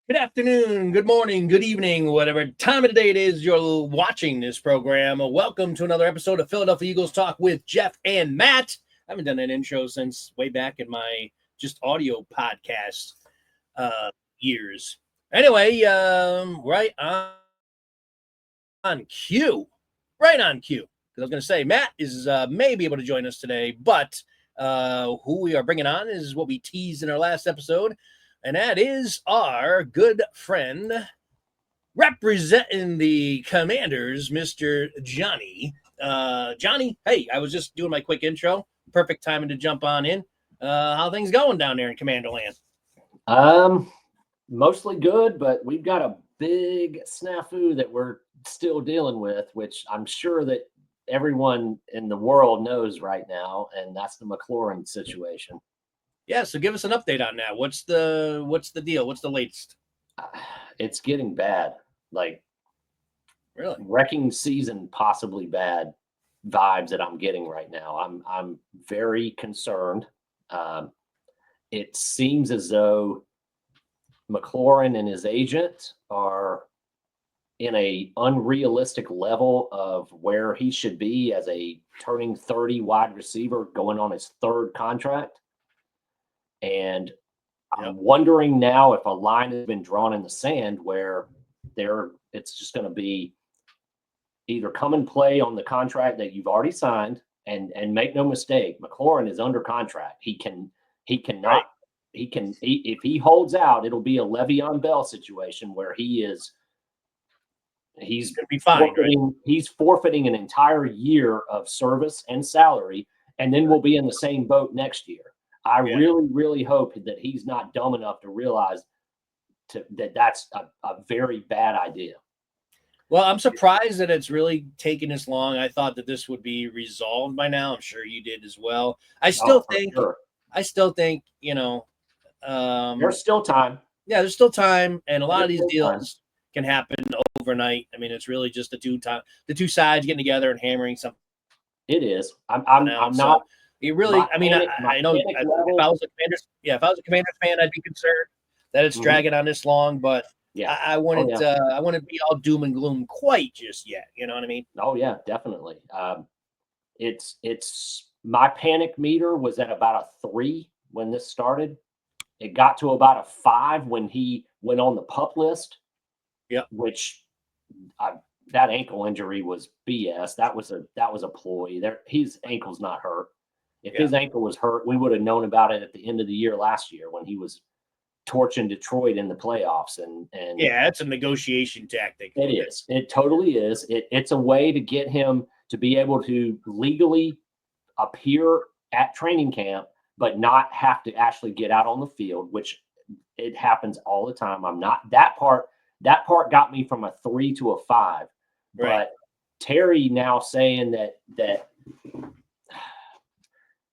Good afternoon, good morning, good evening, whatever time of the day it is you're watching this program. Welcome to another episode of Philadelphia Eagles Talk with Geoff and Matt. I haven't done an intro since way back in my just audio podcast years. Anyway, on cue. Right on cue. Because I was going to say, Matt is maybe able to join us today, but who we are bringing on is what we teased in our last episode. And that is our good friend representing the Commanders, Mr. Johnny. Johnny, hey, I was just doing my quick intro. Perfect timing to jump on in. How things going down there in Commanderland? Mostly good, but we've got a big snafu that we're still dealing with, which I'm sure that everyone in the world knows right now, and that's the McLaurin situation. Yeah, so give us an update on that. What's the deal? What's the latest? It's getting bad. Like really wrecking season, possibly bad vibes that I'm getting right now. I'm very concerned. It seems as though McLaurin and his agent are in a unrealistic level of where he should be as a turning 30 wide receiver going on his third contract. And I'm wondering now if a line has been drawn in the sand where it's just going to be either come and play on the contract that you've already signed, and make no mistake, McLaurin is under contract. He cannot if he holds out, it'll be a Le'Veon Bell situation where he's gonna be fine, right? He's forfeiting an entire year of service and salary, and then we'll be in the same boat next year. I really, really hope that he's not dumb enough to realize that that's a very bad idea. Well, I'm surprised that it's really taken this long. I thought that this would be resolved by now. I'm sure you did as well. I still think, there's still time. Yeah, there's still time, and a lot of these deals can happen overnight. I mean, it's really just the two sides getting together and hammering something. It is. I'm not. You really, I mean, I know if I was a Commanders fan, I'd be concerned that it's dragging on this long, but I wouldn't be all doom and gloom quite just yet. You know what I mean? Oh yeah, definitely. It's my panic meter was at about a 3 when this started. It got to about a 5 when he went on the PUP list. Yeah, which that ankle injury was BS. That was a ploy. His ankle's not hurt. If his ankle was hurt, we would have known about it at the end of the year last year when he was torching Detroit in the playoffs. And it's a negotiation tactic. It is. It totally is. It's a way to get him to be able to legally appear at training camp, but not have to actually get out on the field, which it happens all the time. I'm not that part got me from a 3 to a 5. Right. But Terry now saying that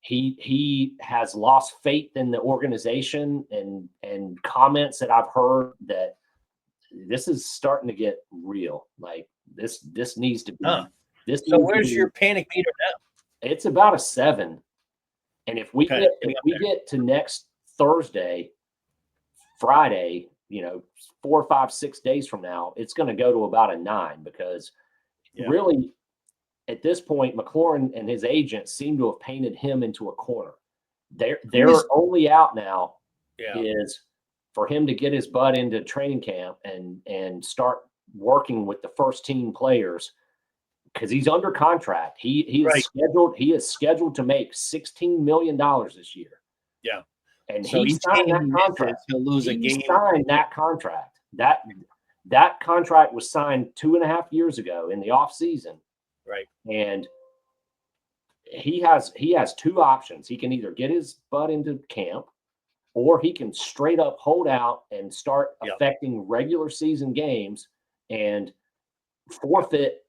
he has lost faith in the organization, and comments that I've heard that this is starting to get real. Like this needs to be. So where's your panic meter now? It's about a 7. And if we get to next Thursday, Friday, 4, 5, 6 days from now, it's going to go to about a 9 because really at this point, McLaurin and his agent seem to have painted him into a corner. Their only out now is for him to get his butt into training camp and start working with the first team players because he's under contract. He is scheduled to make $16 million this year. Yeah. And so he signed that contract. He'll lose a game. He signed that contract. That contract was signed 2.5 years ago in the offseason. Right. And he has 2 options. He can either get his butt into camp, or he can straight up hold out and start affecting regular season games and forfeit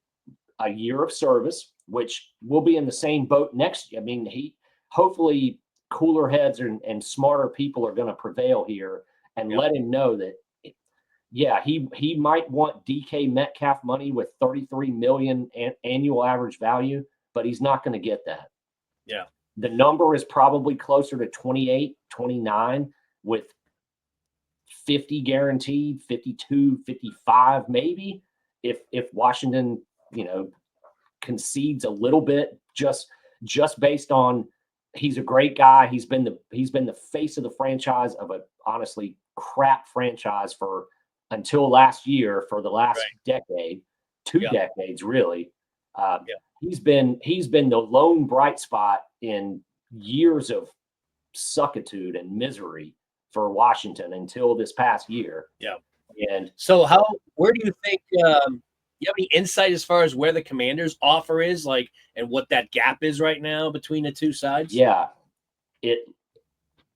a year of service, which will be in the same boat next year. I mean, hopefully cooler heads and smarter people are going to prevail here and let him know that, he might want DK Metcalf money with $33 million annual average value, but he's not going to get that. Yeah. The number is probably closer to 28, 29 with 50 guaranteed, 52, 55 maybe, if Washington, concedes a little bit, just based on he's a great guy. He's been the face of the franchise, of a honestly crap franchise for until last year, for the last decade, two decades really. He's been the lone bright spot in years of suckitude and misery for Washington until this past year. Yeah. And so where do you think, you have any insight as far as where the Commanders' offer is, like, and what that gap is right now between the two sides? Yeah,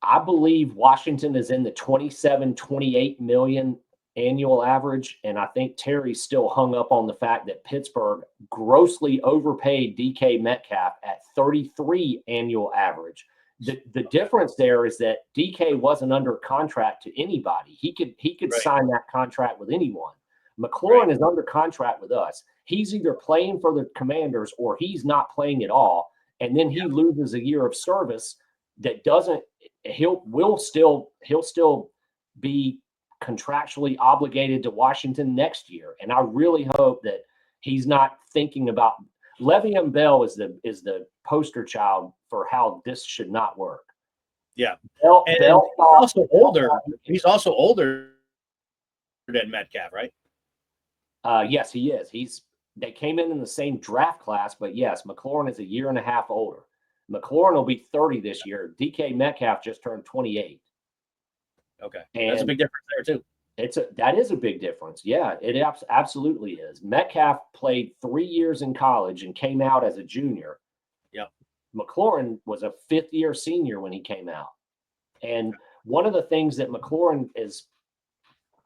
I believe Washington is in the 27, 28 million annual average. And I think Terry's still hung up on the fact that Pittsburgh grossly overpaid DK Metcalf at 33 annual average. The difference there is that DK wasn't under contract to anybody. He could sign that contract with anyone. McLaurin is under contract with us. He's either playing for the Commanders or he's not playing at all. And then he loses a year of service that doesn't, he'll still be contractually obligated to Washington next year. And I really hope that he's not thinking about, Le'Veon Bell is the poster child for how this should not work. Yeah. Bell also older. He's also older than Metcalf, right? Yes, he is. They came in the same draft class, but yes, McLaurin is a year and a half older. McLaurin will be 30 this year. DK Metcalf just turned 28. Okay, and that's a big difference there too. That is a big difference. Yeah, it absolutely is. Metcalf played 3 years in college and came out as a junior. Yep. McLaurin was a fifth-year senior when he came out. And one of the things that McLaurin is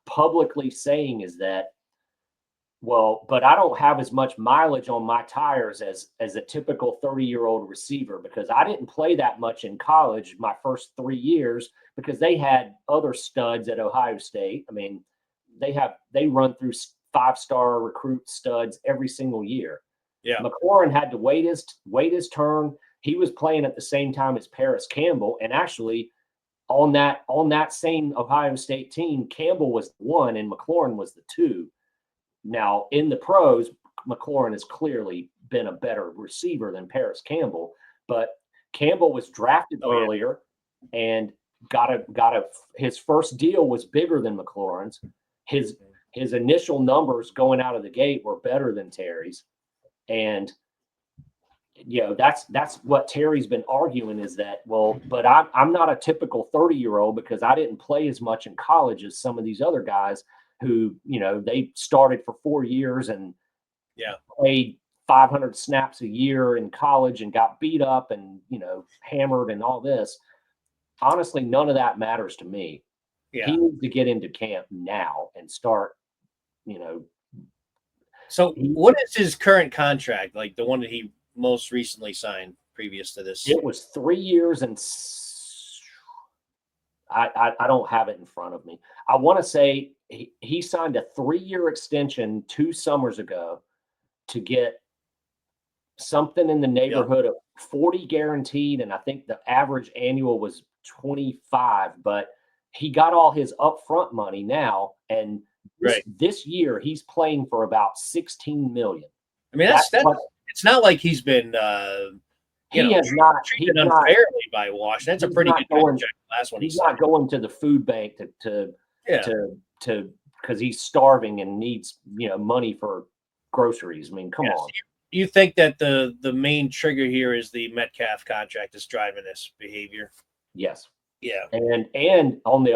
publicly saying is that, well, but I don't have as much mileage on my tires as a typical 30-year-old receiver, because I didn't play that much in college my first 3 years because they had other studs at Ohio State. I mean, they run through 5-star recruit studs every single year. Yeah. McLaurin had to wait his turn. He was playing at the same time as Paris Campbell, and actually on that same Ohio State team, Campbell was the 1 and McLaurin was the 2. Now, in the pros, McLaurin has clearly been a better receiver than Paris Campbell, but Campbell was drafted earlier and his first deal was bigger than McLaurin's. His initial numbers going out of the gate were better than Terry's. And that's what Terry's been arguing, is that, well, but I'm not a typical 30-year-old because I didn't play as much in college as some of these other guys who, they started for 4 years and played 500 snaps a year in college and got beat up and, hammered and all this. Honestly, none of that matters to me. Yeah. He needs to get into camp now and start, So what is his current contract, like the one that he most recently signed previous to this? It was 3 years and I don't have it in front of me. I want to say he signed a 3-year extension 2 summers ago to get something in the neighborhood of 40 guaranteed, and I think the average annual was 25, but he got all his upfront money now, and this year he's playing for about 16 million. I mean, that's it's not like he's been treated unfairly by Washington. That's a pretty good contract. Last one he's not going to the food bank to because he's starving and needs money for groceries. I mean, come on. You think that the main trigger here is the Metcalf contract is driving this behavior? Yes. Yeah. And on the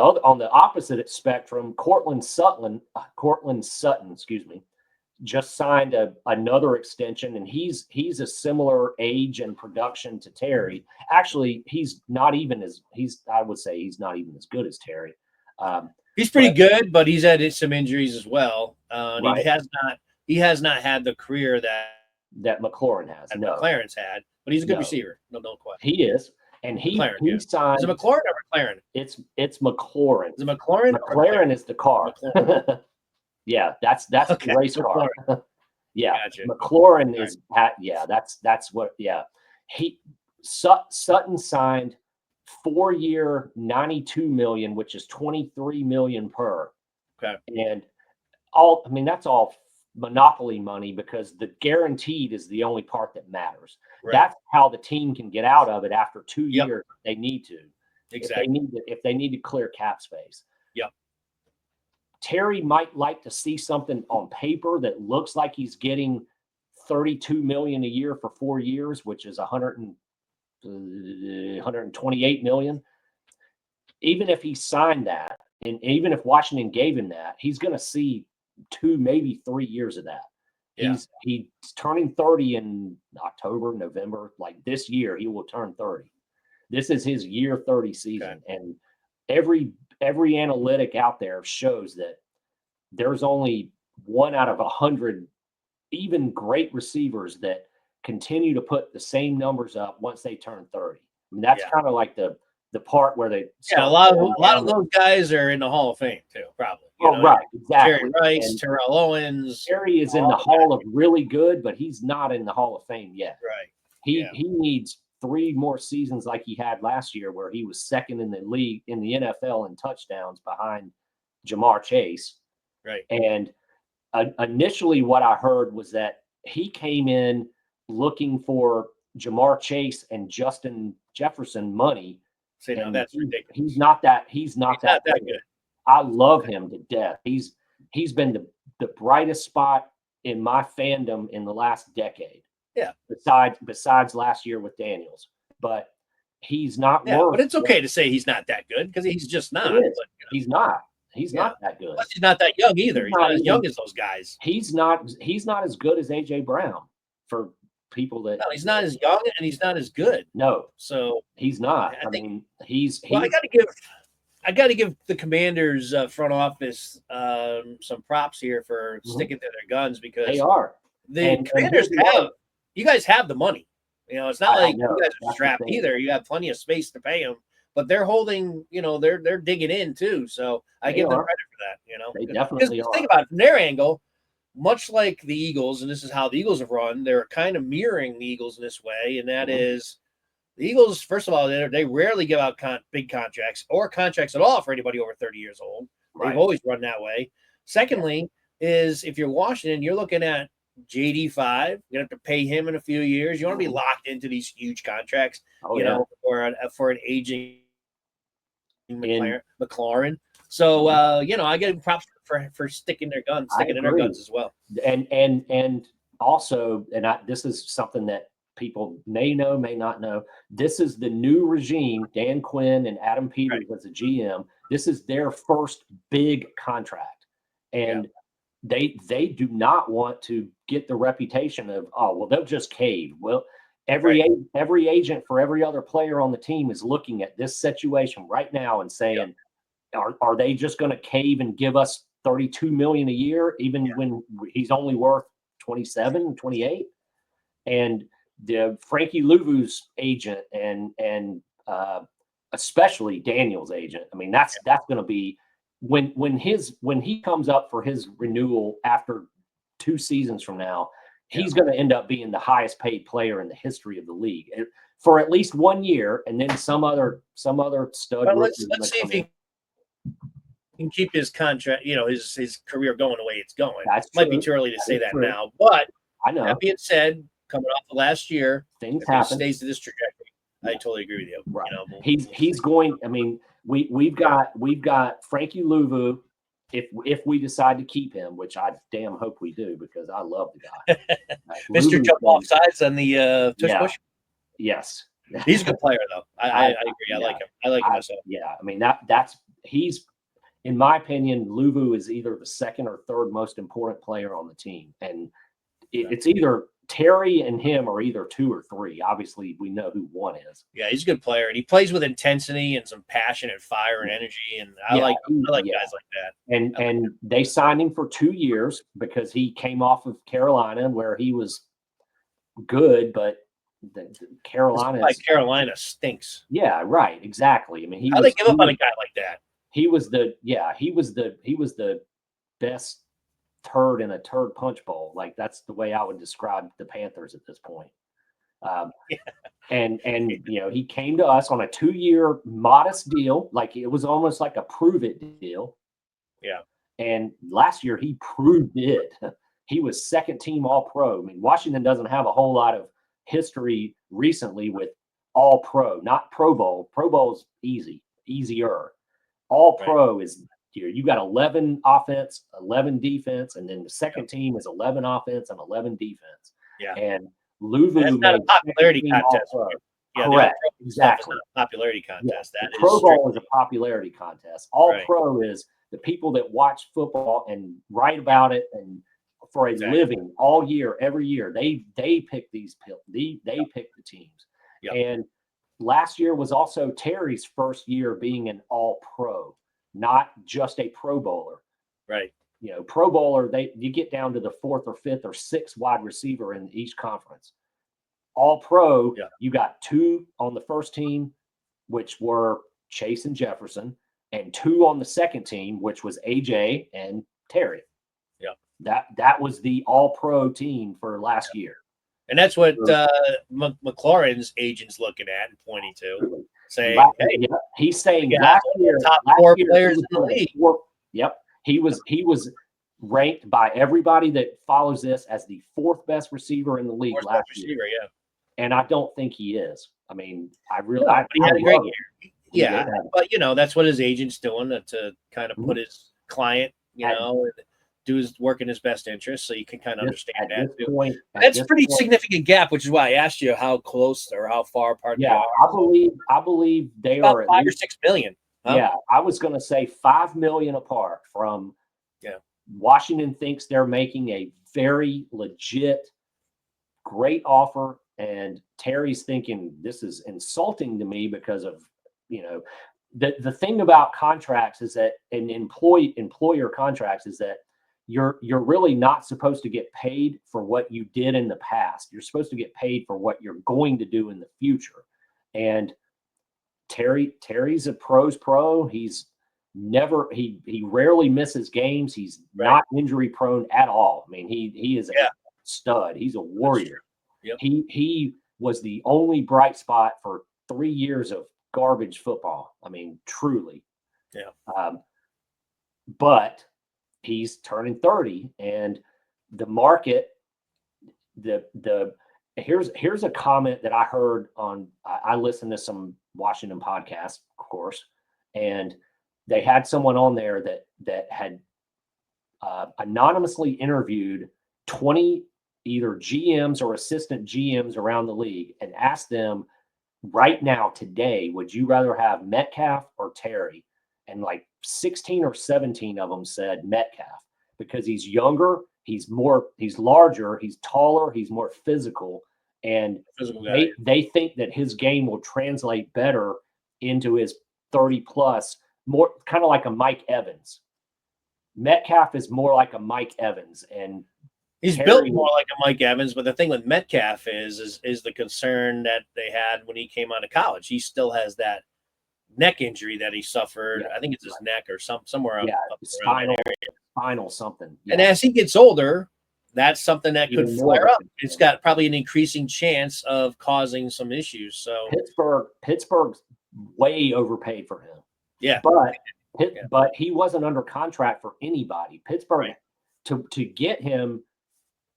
opposite spectrum, Cortland Sutton, just signed another extension, and he's a similar age and production to Terry. Actually, I would say he's not even as good as Terry. He's pretty good, but he's had some injuries as well. Right. He has not had the career that McLaurin has. No. McLaurin's had, but he's a good receiver. No question. He is. And he signed. Is it McLaurin or McLaren? It's McLaurin. Is it McLaurin? McLaren is the car. Yeah, that's the race car. Yeah, gotcha. McLaurin is that's what. Yeah, Sutton signed 4-year, $92 million, which is $23 million per. Okay. And that's all monopoly money because the guaranteed is the only part that matters. Right. That's how the team can get out of it after 2 Yep. years. They need to. Exactly. If they need to clear cap space. Yep. Terry might like to see something on paper that looks like he's getting $32 million a year for 4 years, which is $128 million. Even if he signed that, and even if Washington gave him that, he's going to see 2, maybe 3 years of that. Yeah. He's turning 30 in October, November. Like this year, he will turn 30. This is his year 30 season. Okay. And every analytic out there shows that there's only 1 out of 100 even great receivers that continue to put the same numbers up once they turn 30. I mean, that's kind of like the part where they a lot of those guys are in the Hall of Fame too, probably. Right, exactly. Jerry Rice, And Terrell Owens. Terry is in the Hall of really good, but he's not in the Hall of Fame yet. Right. He needs 3 more seasons like he had last year, where he was second in the league in the NFL in touchdowns behind Jamar Chase. Right. And initially, what I heard was that he came in looking for Jamar Chase and Justin Jefferson money. See, now that's ridiculous. He's not that good. I love him to death. He's been the brightest spot in my fandom in the last decade. Yeah. Besides last year with Daniels, but he's not. Yeah, but it's okay to say he's not that good because he's just not. But, he's not. He's not that good. Plus he's not that young either. He's not as young as those guys. He's not as good as AJ Brown for people that. No, he's not as young and he's not as good. No, so he's not. I got to give the Commanders front office some props here for sticking to their guns because they are. The Commanders you guys have the money. It's not like you guys are strapped either. You have plenty of space to pay them, but they're holding. They're digging in too. So I give them credit for that. They definitely are. Think about it from their angle. Much like the Eagles, and this is how the Eagles have run, they're kind of mirroring the Eagles in this way, and that is the Eagles, first of all, they rarely give out big contracts or contracts at all for anybody over 30 years old. Right. They've always run that way. Secondly, is if you're Washington, you're looking at JD5. You're going to have to pay him in a few years. You want to be locked into these huge contracts, for an aging McLaurin. So, I get props for sticking their guns, in their guns as well. And also, this is something that people may know, may not know. This is the new regime, Dan Quinn and Adam Peters as a GM. This is their first big contract. And they do not want to get the reputation of, they'll just cave. Well, every agent for every other player on the team is looking at this situation right now and saying, are they just going to cave and give us $32 million a year, even when he's only worth 27, 28? And the Frankie Louvu's agent and especially Daniel's agent. I mean, that's going to be when he comes up for his renewal after 2 seasons from now, he's going to end up being the highest paid player in the history of the league for at least 1 year, and then some other stud. Well, let's see if he can keep his contract, his career going the way it's going. Might be too early to say that now, but I know. That being said, coming off the last year, things happen. If he stays to this trajectory, I totally agree with you. Right. He's going. I mean, we've got Frankie Louvu. If we decide to keep him, which I damn hope we do, because I love the guy. Mr. Jump off sides on the tush push. Yes. He's a good player though. I agree. I like him. I like him myself. Yeah. I mean he's, in my opinion, Louvu is either the second or third most important player on the team, and it's either Terry and him are either 2 or 3. Obviously, we know who 1 is. Yeah, he's a good player, and he plays with intensity and some passion and fire and energy. And I like guys like that. And they signed him for 2 years because he came off of Carolina, where he was good, but Carolina stinks. Yeah, right, exactly. I mean, how they give up on a guy like that? He was the best turd in a turd punch bowl. Like, that's the way I would describe the Panthers at this point. Yeah. And he came to us on a 2-year modest deal, like it was almost like a prove it deal. Yeah. And last year he proved it. He was second team All Pro. I mean, Washington doesn't have a whole lot of history recently with All Pro, not Pro Bowl. Pro Bowl's easier. All Pro is you got 11 offense, 11 defense, and then the second team is 11 offense and 11 defense. Yeah. And Louisville That's not a popularity contest. Yeah, correct. Exactly. Not a popularity contest. Yeah. The Pro Bowl is a popularity contest. All Pro is the people that watch football and write about it and for a living all year, every year. They pick they pick the teams. Yep. And last year was also Terry's first year being an All Pro, not just a Pro Bowler. Right. Pro Bowler, you get down to the 4th or 5th or 6th wide receiver in each conference. All Pro, you got 2 on the first team, which were Chase and Jefferson, and 2 on the second team, which was AJ and Terry. Yeah. That was the All Pro team for last year. And that's what McLaurin's agent's looking at and pointing to, saying, "Hey, he's saying last year, top 4 players in the league." He was ranked by everybody that follows this as the 4th best receiver in the league last year. Yeah. And I don't think he is. I mean, he had a great year. Yeah, but that's what his agent's doing to kind of put his client, and do his work in his best interest, so you can kind of understand that. That's a pretty significant gap, which is why I asked you how close or how far apart they are. I believe they about are at 5 or 6 million. Huh? Yeah, I was going to say 5 million apart from. Washington thinks they're making a very legit, great offer, and Terry's thinking this is insulting to me because of the thing about contracts is that in employer contracts is that you're really not supposed to get paid for what you did in the past. You're supposed to get paid for what you're going to do in the future. And Terry's a pro's pro. He's never he rarely misses games. He's not injury prone at all. I mean, he is a stud. He's a warrior. Yep. He was the only bright spot for 3 years of garbage football. I mean, truly. Yeah. But he's turning 30, and the market. Here's a comment that I heard on. I listened to some Washington podcasts, of course, and they had someone on there that had anonymously interviewed 20 either GMs or assistant GMs around the league and asked them right now, today, would you rather have Metcalf or Terry? And like 16 or 17 of them said Metcalf because he's younger, he's larger, he's taller, he's more physical. And they think that his game will translate better into his 30 plus, more kind of like a Mike Evans. Metcalf is more like a Mike Evans, and he's built more like a Mike Evans. But the thing with Metcalf is the concern that they had when he came out of college. He still has that neck injury that he suffered. I think it's his neck or somewhere up spinal something. Yeah. And as he gets older, that's something that could flare up. It's got probably an increasing chance of causing some issues. So Pittsburgh's way overpaid for him. Yeah, but he wasn't under contract for anybody. Pittsburgh to get him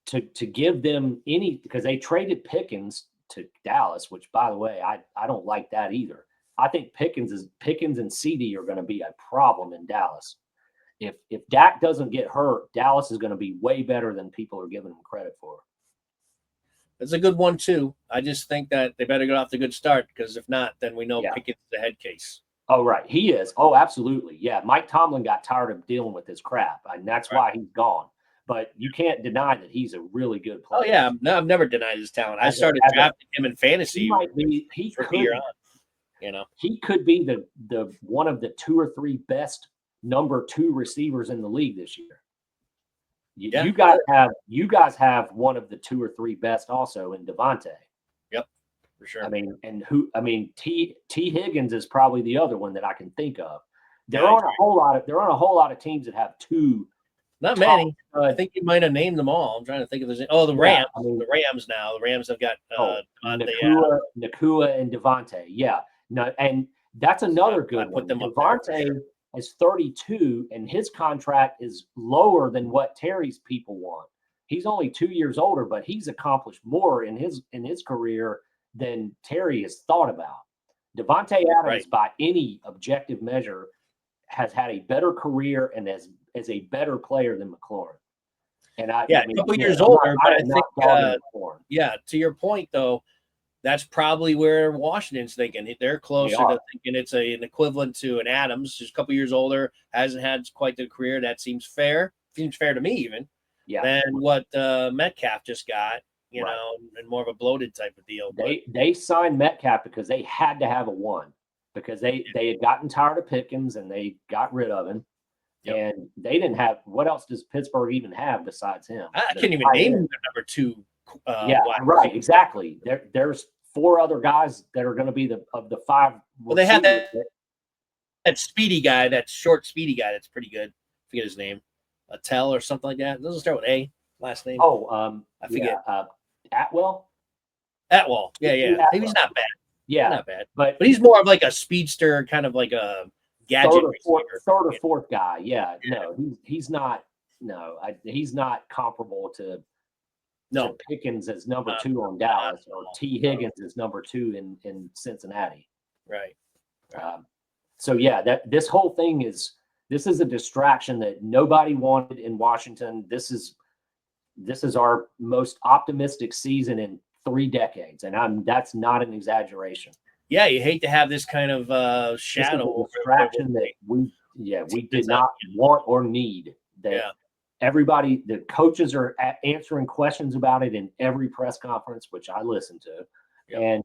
to give them any, because they traded Pickens to Dallas, which by the way I don't like that either. I think Pickens and CD are going to be a problem in Dallas. If Dak doesn't get hurt, Dallas is going to be way better than people are giving him credit for. It's a good one too. I just think that they better get off to a good start, because if not, then we know Pickens is the head case. Oh, right. He is. Oh, absolutely. Yeah. Mike Tomlin got tired of dealing with this crap, and that's why he's gone. But you can't deny that he's a really good player. Oh, yeah. No, I've never denied his talent. I started drafting him in fantasy. He could be the one of the 2 or 3 best number 2 receivers in the league this year. You guys have one of the 2 or 3 best also in Devontae. Yep, for sure. T Higgins is probably the other one that I can think of. There aren't a whole lot of teams that have 2 Not top, many. I think you might have named them all. I'm trying to think if there's. The Rams. I mean, The Rams now. The Rams have got Nakua and Devontae. Yeah. No, and that's another good put one. them up there for Devontae sure. is 32, and his contract is lower than what Terry's people want. He's only 2 years older, but he's accomplished more in his career than Terry has thought about. Devontae Adams, Right. by any objective measure, has had a better career and is a better player than McLaurin. And a couple years older, but I think to your point though, that's probably where Washington's thinking. They're closer to thinking it's an equivalent to an Adams, who's a couple years older, hasn't had quite the career. That seems fair. Seems fair to me even. Yeah. Than what Metcalf just got, you know, and more of a bloated type of deal. They signed Metcalf because they had to have a one, because they had gotten tired of Pickens and they got rid of him. Yep. And they didn't have – what else does Pittsburgh even have besides him? I can't even name the number two. Right, exactly. There's 4 other guys that are going to be of the 5. Well, they have that speedy guy, that short speedy guy that's pretty good. I forget his name. Attell or something like that. It doesn't start with A, last name. I forget. Atwell? Atwell. Yeah. He's not bad. Yeah. Not bad. But he's more of like a speedster, kind of like a gadget third or fourth guy. Yeah. No, he's not. No, he's not comparable to Pickens as number 2 on Dallas or T. Higgins as number 2 in Cincinnati. Right. So this whole thing is a distraction that nobody wanted in Washington. This is our most optimistic season in 3 decades, and that's not an exaggeration. Yeah, you hate to have this kind of shadow distraction that we did not want or need. Everybody, the coaches are answering questions about it in every press conference, which I listen to, and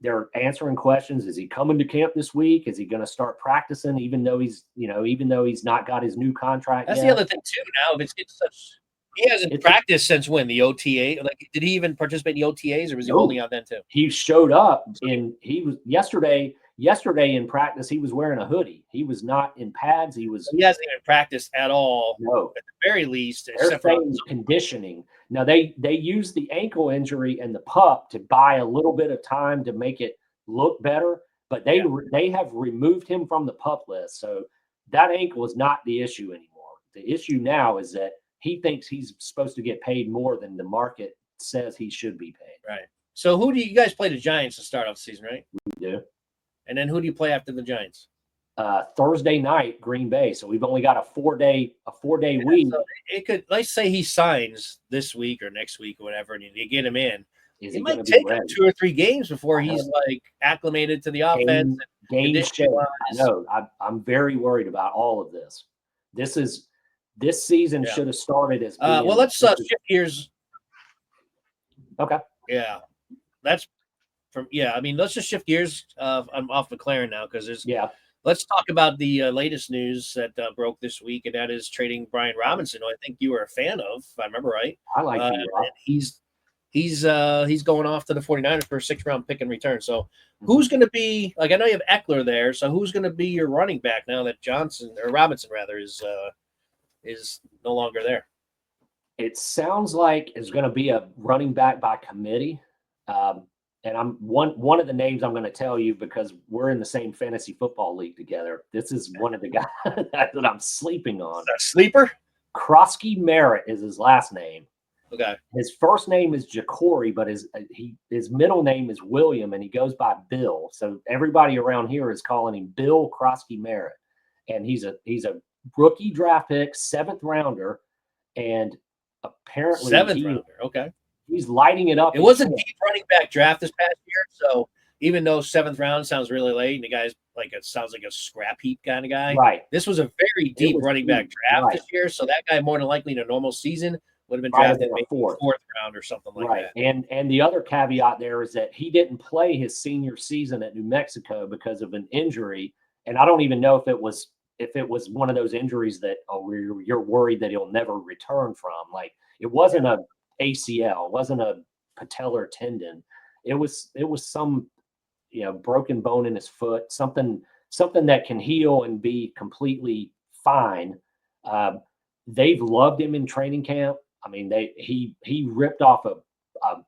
they're answering questions. Is he coming to camp this week? Is he going to start practicing, even though he's not got his new contract? That's the other thing too. Now, if it's such, he hasn't practiced since when the OTA. Like, did he even participate in the OTAs, or was he holding out then too? He showed up he was yesterday in practice. He was wearing a hoodie. He was not in pads. He hasn't even practiced at all. No, at the very least, except for conditioning. Now they use the ankle injury and the pup to buy a little bit of time to make it look better, but they have removed him from the pup list. So that ankle is not the issue anymore. The issue now is that he thinks he's supposed to get paid more than the market says he should be paid. Right. So who do you guys play? The Giants to start off the season, right? We do. And then who do you play after the Giants? Thursday night, Green Bay. So we've only got a 4-day week. So it could, let's say he signs this week or next week or whatever, and you get him in. It might take him 2 or 3 games before he's like acclimated to the offense. No, I'm very worried about all of this. This season should have started as let's shift gears. Okay. Yeah, that's from. Yeah, I mean, let's just shift gears. I'm off McLaren now because there's. Yeah. Let's talk about the latest news that broke this week, and that is trading Brian Robinson, who I think you were a fan of, if I remember right. I like he's going off to the 49ers for a 6th-round pick in return. So who's going to be, like, I know you have Eckler there, so who's going to be your running back now that Robinson rather is no longer there? It sounds like it's going to be a running back by committee. And I'm one of the names I'm going to tell you because we're in the same fantasy football league together. This is one of the guys that I'm sleeping on. Is that a sleeper? Krosky Merritt is his last name. Okay. His first name is Jacory, but his middle name is William, and he goes by Bill. So everybody around here is calling him Bill Krosky Merritt. And he's a rookie draft pick, 7th rounder, and apparently 7th rounder. Okay. He's lighting it up. It was a deep running back draft this past year, so even though 7th round sounds really late, and the guy's sounds like a scrap heap kind of guy. Right. This was a very deep running back draft this year, so that guy more than likely in a normal season would have been drafted maybe 4th round or something like that. And the other caveat there is that he didn't play his senior season at New Mexico because of an injury, and I don't even know if it was one of those injuries that you're worried that he'll never return from. Like, it wasn't a ACL, wasn't a patellar tendon. It was some broken bone in his foot, something that can heal and be completely fine. they've loved him in training camp. I mean, he ripped off a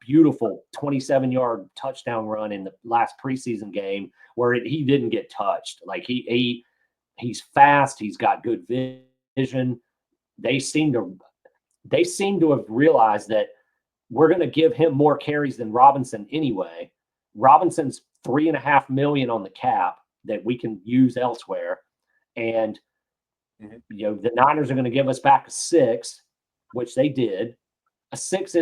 beautiful 27-yard touchdown run in the last preseason game where he didn't get touched. Like he's fast. He's got good vision. They seem to have realized that we're going to give him more carries than Robinson anyway. Robinson's $3.5 million on the cap that we can use elsewhere. And, the Niners are going to give us back a 6, which they did. A 6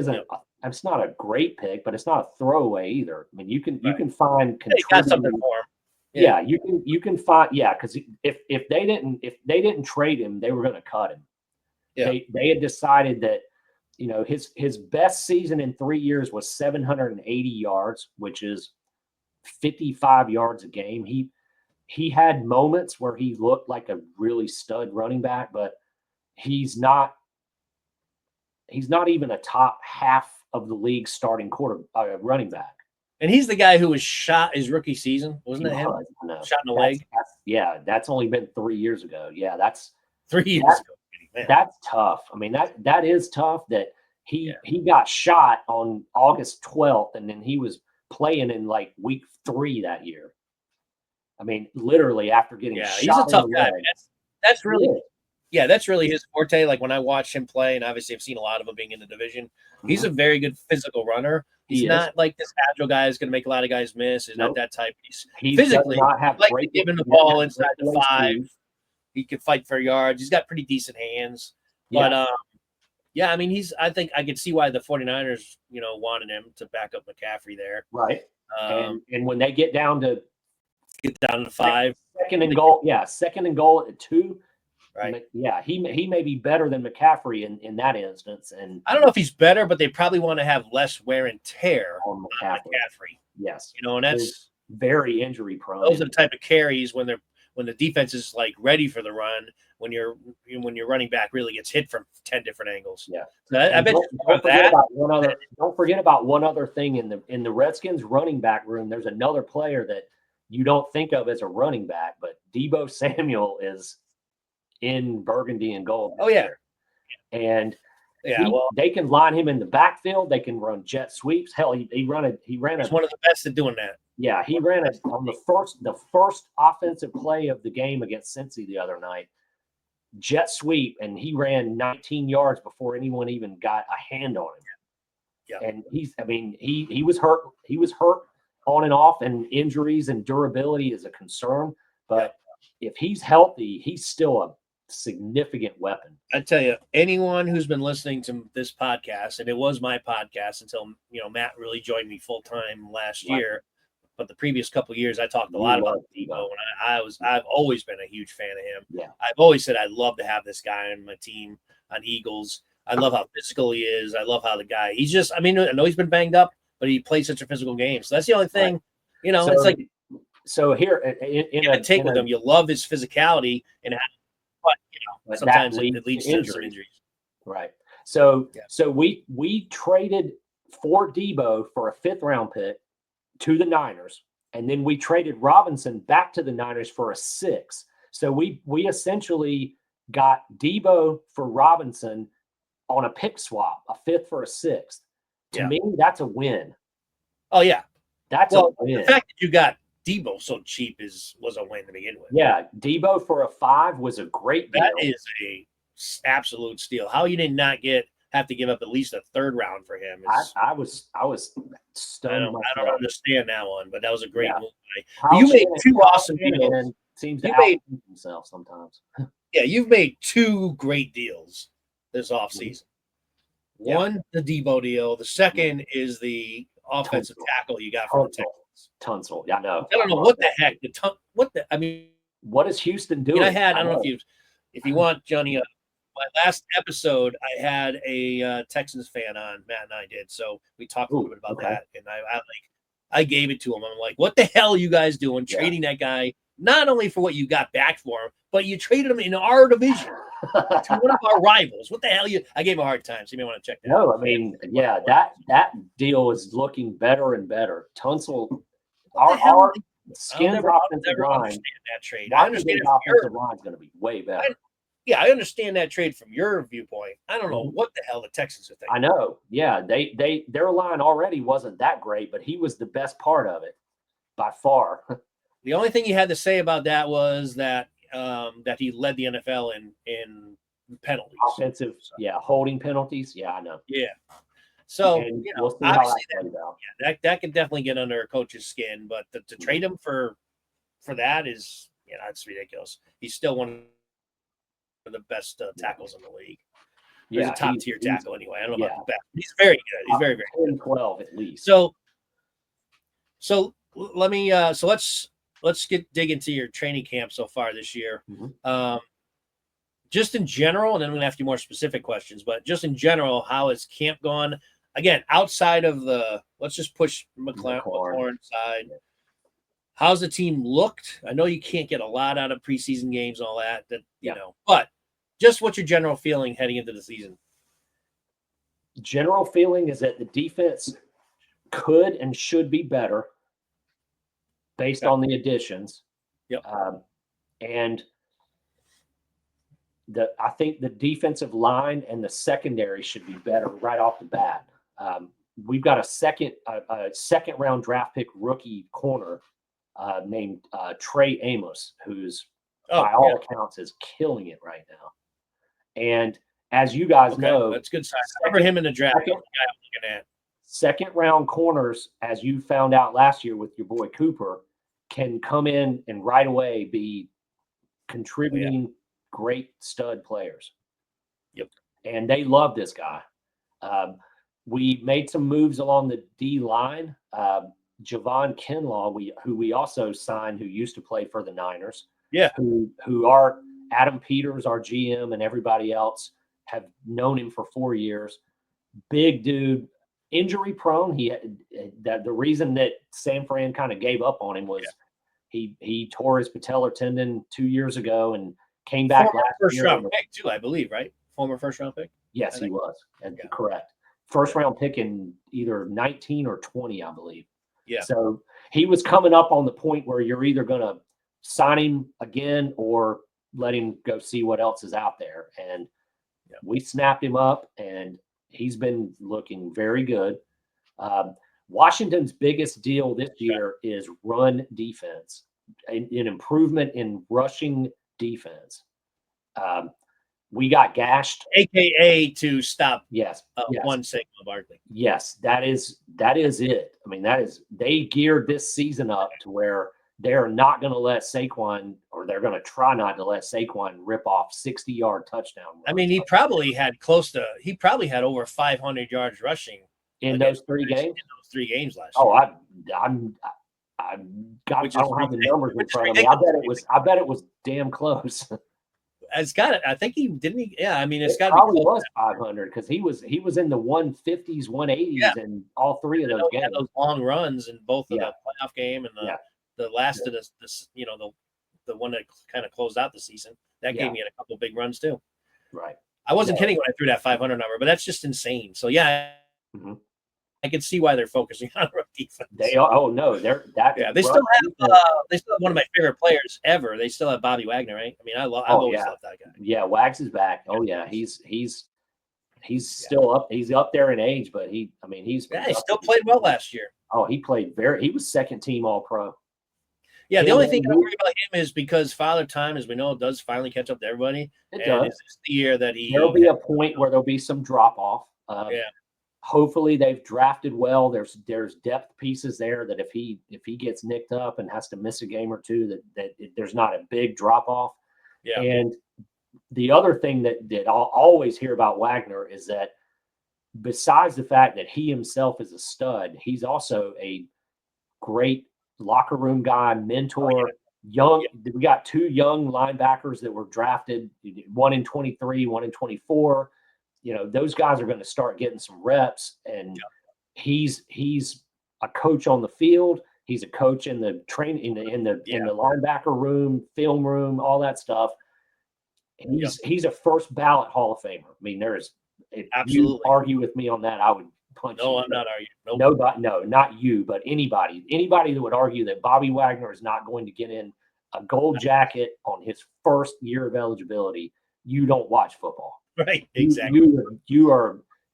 it's not a great pick, but it's not a throwaway either. I mean, you can find got something for him. Yeah, you can find because if they didn't trade him, they were going to cut him. Yeah. They had decided that his best season in 3 years was 780 yards, which is 55 yards a game. He had moments where he looked like a really stud running back, but he's not even a top half of the league starting running back. And he's the guy who was shot his rookie season, wasn't it him? No. Shot in the leg. That's only been 3 years ago. Yeah, that's 3 years ago. Man. That's tough. I mean, that is tough that he got shot on August 12th, and then he was playing in like week 3 that year. I mean, literally after getting shot. He's a tough guy. That's really his forte. Like when I watched him play, and obviously I've seen a lot of him being in the division. He's a very good physical runner. He's not like this agile guy is going to make a lot of guys miss. He's not that type. He's physically like giving the ball inside the 5. He can fight for yards. He's got pretty decent hands. But I mean, I think I could see why the 49ers, wanted him to back up McCaffrey there. Right. And when they get down to 5, second and goal at 2. Right. Yeah, he may be better than McCaffrey in that instance. And I don't know if he's better, but they probably want to have less wear and tear on McCaffrey. Yes. And that's very injury prone. Those are the type of carries when the defense is like ready for the run, when your running back really gets hit from 10 different angles. Yeah. So I bet don't forget about one other thing in the Redskins running back room. There's another player that you don't think of as a running back, but Deebo Samuel is in burgundy and gold. Oh yeah. And they can line him in the backfield. They can run jet sweeps. Hell, he ran. He's one of the best at doing that. Yeah, he ran on the first offensive play of the game against Cincy the other night. Jet sweep, and he ran 19 yards before anyone even got a hand on him. Yeah. And he was hurt. He was hurt on and off, and injuries and durability is a concern. But if he's healthy, he's still a significant weapon. I tell you, anyone who's been listening to this podcast, and it was my podcast until Matt really joined me full time last year. But the previous couple of years, I talked a lot about Deebo, and I've always been a huge fan of him. Yeah. I've always said I'd love to have this guy on my team on Eagles. I love how physical he is. I love how the guy. He's just. I mean, I know he's been banged up, but he plays such a physical game. So that's the only thing. Right. It's like. So here, in a take with him, you love his physicality, but sometimes it leads to some injuries. Right. So we traded for Deebo for a 5th round pick to the Niners, and then we traded Robinson back to the Niners for a 6. So we essentially got Deebo for Robinson on a pick swap, a 5th for a 6th. To me, that's a win. Oh yeah, that's a win. The fact that you got Deebo so cheap was a win to begin with. Yeah, Deebo for a 5 was a great deal. That is a absolute steal. How you did not have to give up at least a 3rd round for him? I was stunned. I don't understand that one, but that was a great move. You made 2 awesome deals. Seems to outdo himself sometimes. Yeah, you've made 2 great deals this offseason. One, the Deebo deal. The second is the offensive tackle you got from the Texans. Tunsil. Yeah, I know. I don't know what the heck. What is Houston doing? I don't know if you want, Johnny, my last episode, I had a Texans fan on, Matt and I did. So we talked a little bit about that. And I gave it to him. I'm like, what the hell are you guys doing trading that guy? Not only for what you got back for him, but you traded him in our division to one of our rivals. What the hell? I gave him a hard time. So you may want to check that out. No, I mean, that deal is looking better and better. Tunsil, our Skins offensive line. That trade. I understand offensive line is going to be way better. yeah, I understand that trade from your viewpoint. I don't know what the hell the Texans are thinking. I know. Yeah, their line already wasn't that great, but he was the best part of it by far. The only thing he had to say about that was that that he led the NFL in penalties, offensive, holding penalties. Yeah, I know. Yeah. So and you know, we'll see obviously how that plays out. that could definitely get under a coach's skin, but to trade him for that is it's ridiculous. He's still one of the best tackles in the league. He's a top tier tackle anyway. I don't know about the best. He's very good. He's very, very 10, 12 at least. So let me let's dig into your training camp so far this year. Just in general, and then I'm going to ask you more specific questions, but just in general, how has camp gone? Again, outside of let's just push McLaurin side. How's the team looked? I know you can't get a lot out of preseason games and all that, but just what's your general feeling heading into the season? General feeling is that the defense could and should be better based on the additions. And I think the defensive line and the secondary should be better right off the bat. We've got a second round draft pick rookie corner named Trey Amos, who's by all accounts is killing it right now. And as you guys know, that's good sign. Cover him in the draft. Second round corners, as you found out last year with your boy Cooper, can come in and right away be contributing great stud players. And they love this guy. We made some moves along the D line. Javon Kinlaw, who we also signed, who used to play for the Niners. Who are Adam Peters, our GM, and everybody else have known him for 4 years. Big dude, injury prone. The reason that San Fran kind of gave up on him was he tore his patellar tendon 2 years ago and came back last first year. Round pick too, I believe, right? Former first round pick. Yes, he was. Correct. First round pick in either 19 or 20, I believe. So he was coming up on the point where you're either going to sign him again or let him go see what else is out there. And we snapped him up, and he's been looking very good. Washington's biggest deal this year is run defense, an improvement in rushing defense. We got gashed, AKA to stop. One Saquon Barkley. Yes, that is it. I mean, they geared this season up to where they're not going to let Saquon, or they're going to try not to let Saquon rip off 60-yard touchdown runs. I mean, he probably had over 500 yards rushing in those 3 games. In those 3 games last year. I don't have the numbers in front of me. I bet it was damn close. It's got it. I think he didn't. Yeah, I mean, it's got to be close. 500 because he was in the 150s, 180s in all 3 of those games. Had those long runs in both of the playoff game and the last of this, the one that kind of closed out the season. That game he had a couple big runs too. Right. I wasn't kidding when I threw that 500 number, but that's just insane. So I can see why they're focusing on run defense. They are. Oh no, they still have one of my favorite players ever. They still have Bobby Wagner, right? I mean, I've always loved that guy. Yeah, Wags is back. Oh yeah, he's still up. He's up there in age, but he still played well last year. Oh, he was second team All Pro. Yeah, the only thing I worry about him is because Father Time, as we know, does finally catch up to everybody. It does. It's the year that there'll be a point where there'll be some drop off. Hopefully they've drafted well. There's depth pieces there that if he gets nicked up and has to miss a game or two, that there's not a big drop off. Yeah. And the other thing that I'll always hear about Wagner is that besides the fact that he himself is a stud, he's also a great locker room guy, mentor. We got 2 young linebackers that were drafted, one in 23, one in 24. Those guys are going to start getting some reps, and he's a coach on the field. He's a coach in the training in the linebacker room, film room, all that stuff. He's a first ballot Hall of Famer. I mean, if you argue with me on that, I would punch you. No, I'm not arguing. Nope. Nobody, no, not you, but anybody that would argue that Bobby Wagner is not going to get in a gold jacket on his first year of eligibility, you don't watch football. Right. Exactly.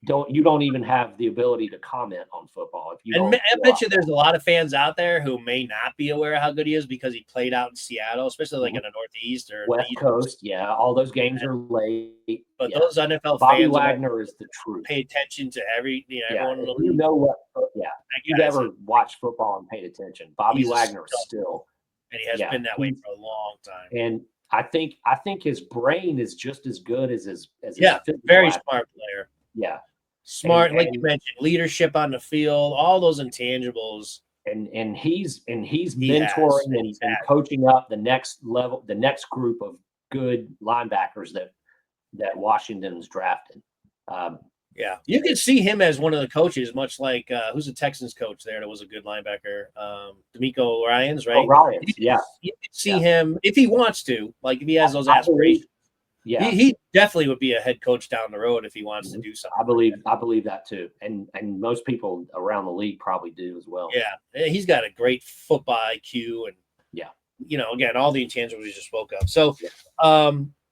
You don't even have the ability to comment on football if you And don't. I bet you there's a lot of fans out there who may not be aware of how good he is because he played out in Seattle, especially like in the Northeast or West Coast. Yeah, all those games are late. But those NFL Bobby fans Wagner is the truth. pay attention to everyone in the league. You know what? Yeah, if you've ever watched football and paid attention, Bobby Wagner is still, and he has been that way for a long time. And I think his brain is just as good as his very smart player. Yeah, smart, like you mentioned, leadership on the field, all those intangibles. And he's mentoring and coaching up the next level, the next group of good linebackers that Washington's drafted. You can see him as one of the coaches, much like who's the Texans coach there that was a good linebacker, D'Amico Ryans, right? You can see him if he wants to, like if he has those aspirations. He definitely would be a head coach down the road if he wants to do something. I believe that too, and most people around the league probably do as well. Yeah, he's got a great football IQ, and again, all the intangibles you just spoke of. So,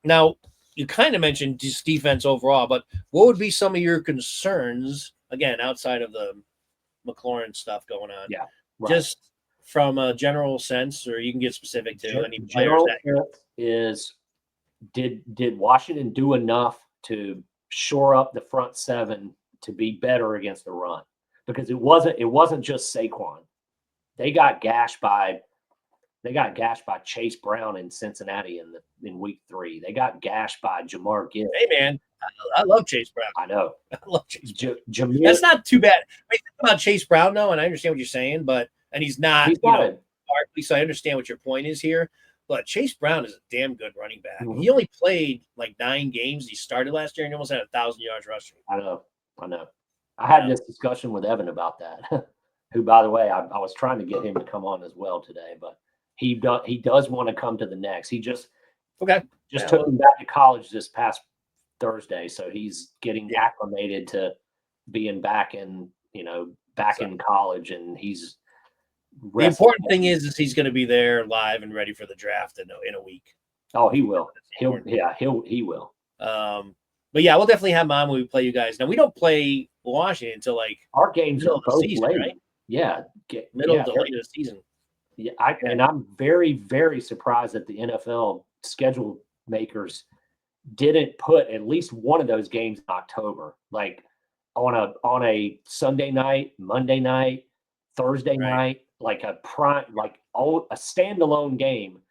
now you kind of mentioned just defense overall, but what would be some of your concerns again outside of the McLaurin stuff going on? Just from a general sense, or you can get specific to any players. Is did Washington do enough to shore up the front seven to be better against the run? Because it wasn't just Saquon. They got gashed by Chase Brown in Cincinnati in week 3. They got gashed by Jamar Gibbs. Hey man, I love Chase Brown. I know. I love Chase Brown. That's not too bad. Think about Chase Brown though, and I understand what you're saying, and he's not so I understand what your point is here. But Chase Brown is a damn good running back. He only played like 9 games. He started last year and he almost had 1,000 yards rushing. I know. I had this discussion with Evan about that, who, by the way, I was trying to get him to come on as well today, but he does want to come to the next. He just took him back to college this past Thursday, so he's getting acclimated to being back in college, and he's. The important thing is he's going to be there live and ready for the draft in a week. Oh, he will. He will. But yeah, we'll definitely have him on when we play you guys. Now we don't play Washington until like our games are both season, late. Right? Yeah, middle to late of the season. Yeah, and I'm very, very surprised that the NFL schedule makers didn't put at least one of those games in October, like on a Sunday night, Monday night, Thursday night. Like a standalone game.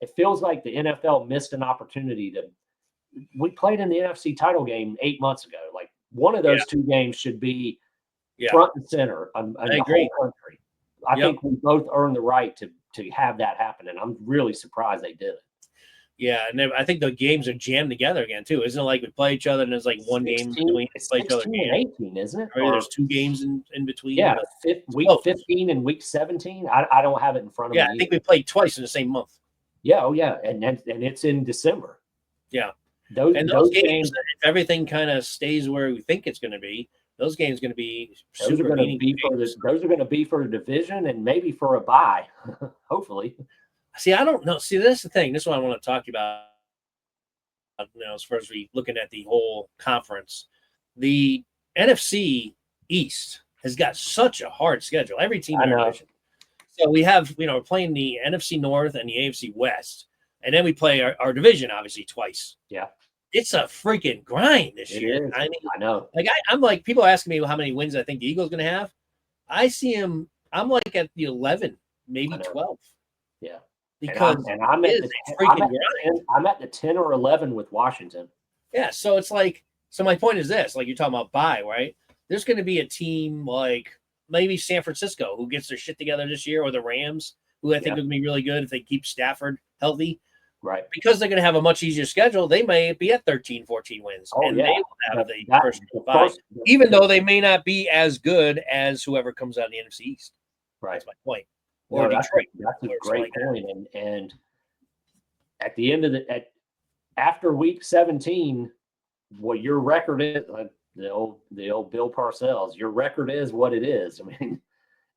It feels like the NFL missed an opportunity we played in the NFC title game 8 months ago. Like one of those 2 games should be front and center on the whole country. I think we both earned the right to have that happen, and I'm really surprised they did it. Yeah, and I think the games are jammed together again too. Isn't it like we play each other and there's like one 16, game between play each other game? 18, isn't it? Or there's 2 games in between. Yeah, week 15 and week 17. I don't have it in front of me. Yeah, I think we played twice in the same month. Yeah, and it's in December. Yeah, those games, if everything kind of stays where we think it's going to be, those games are going to be super meaningful. Those are going to be for a division and maybe for a bye, hopefully. See, I don't know. See, that's the thing. This is what I want to talk about. As far as we looking at the whole conference, the NFC East has got such a hard schedule. Every team in our division. So we have, we're playing the NFC North and the AFC West, and then we play our division obviously twice. Yeah, it's a freaking grind this year. I mean, I know. Like I'm like, people asking me how many wins I think the Eagles going to have. I see him. I'm like at the 11, maybe 12. Yeah. Because I'm at the 10 or 11 with Washington. Yeah, so it's like, so my point is this, like you're talking about bye, right? There's going to be a team like maybe San Francisco who gets their shit together this year, or the Rams, who I think are going to be really good if they keep Stafford healthy. Right. Because they're going to have a much easier schedule, they may be at 13, 14 wins. They will have the first bye, even though they may not be as good as whoever comes out of the NFC East. Right. That's my point. Or Detroit. That's a great point. And at the end of after week 17, what your record is, like the old Bill Parcells, your record is what it is. I mean,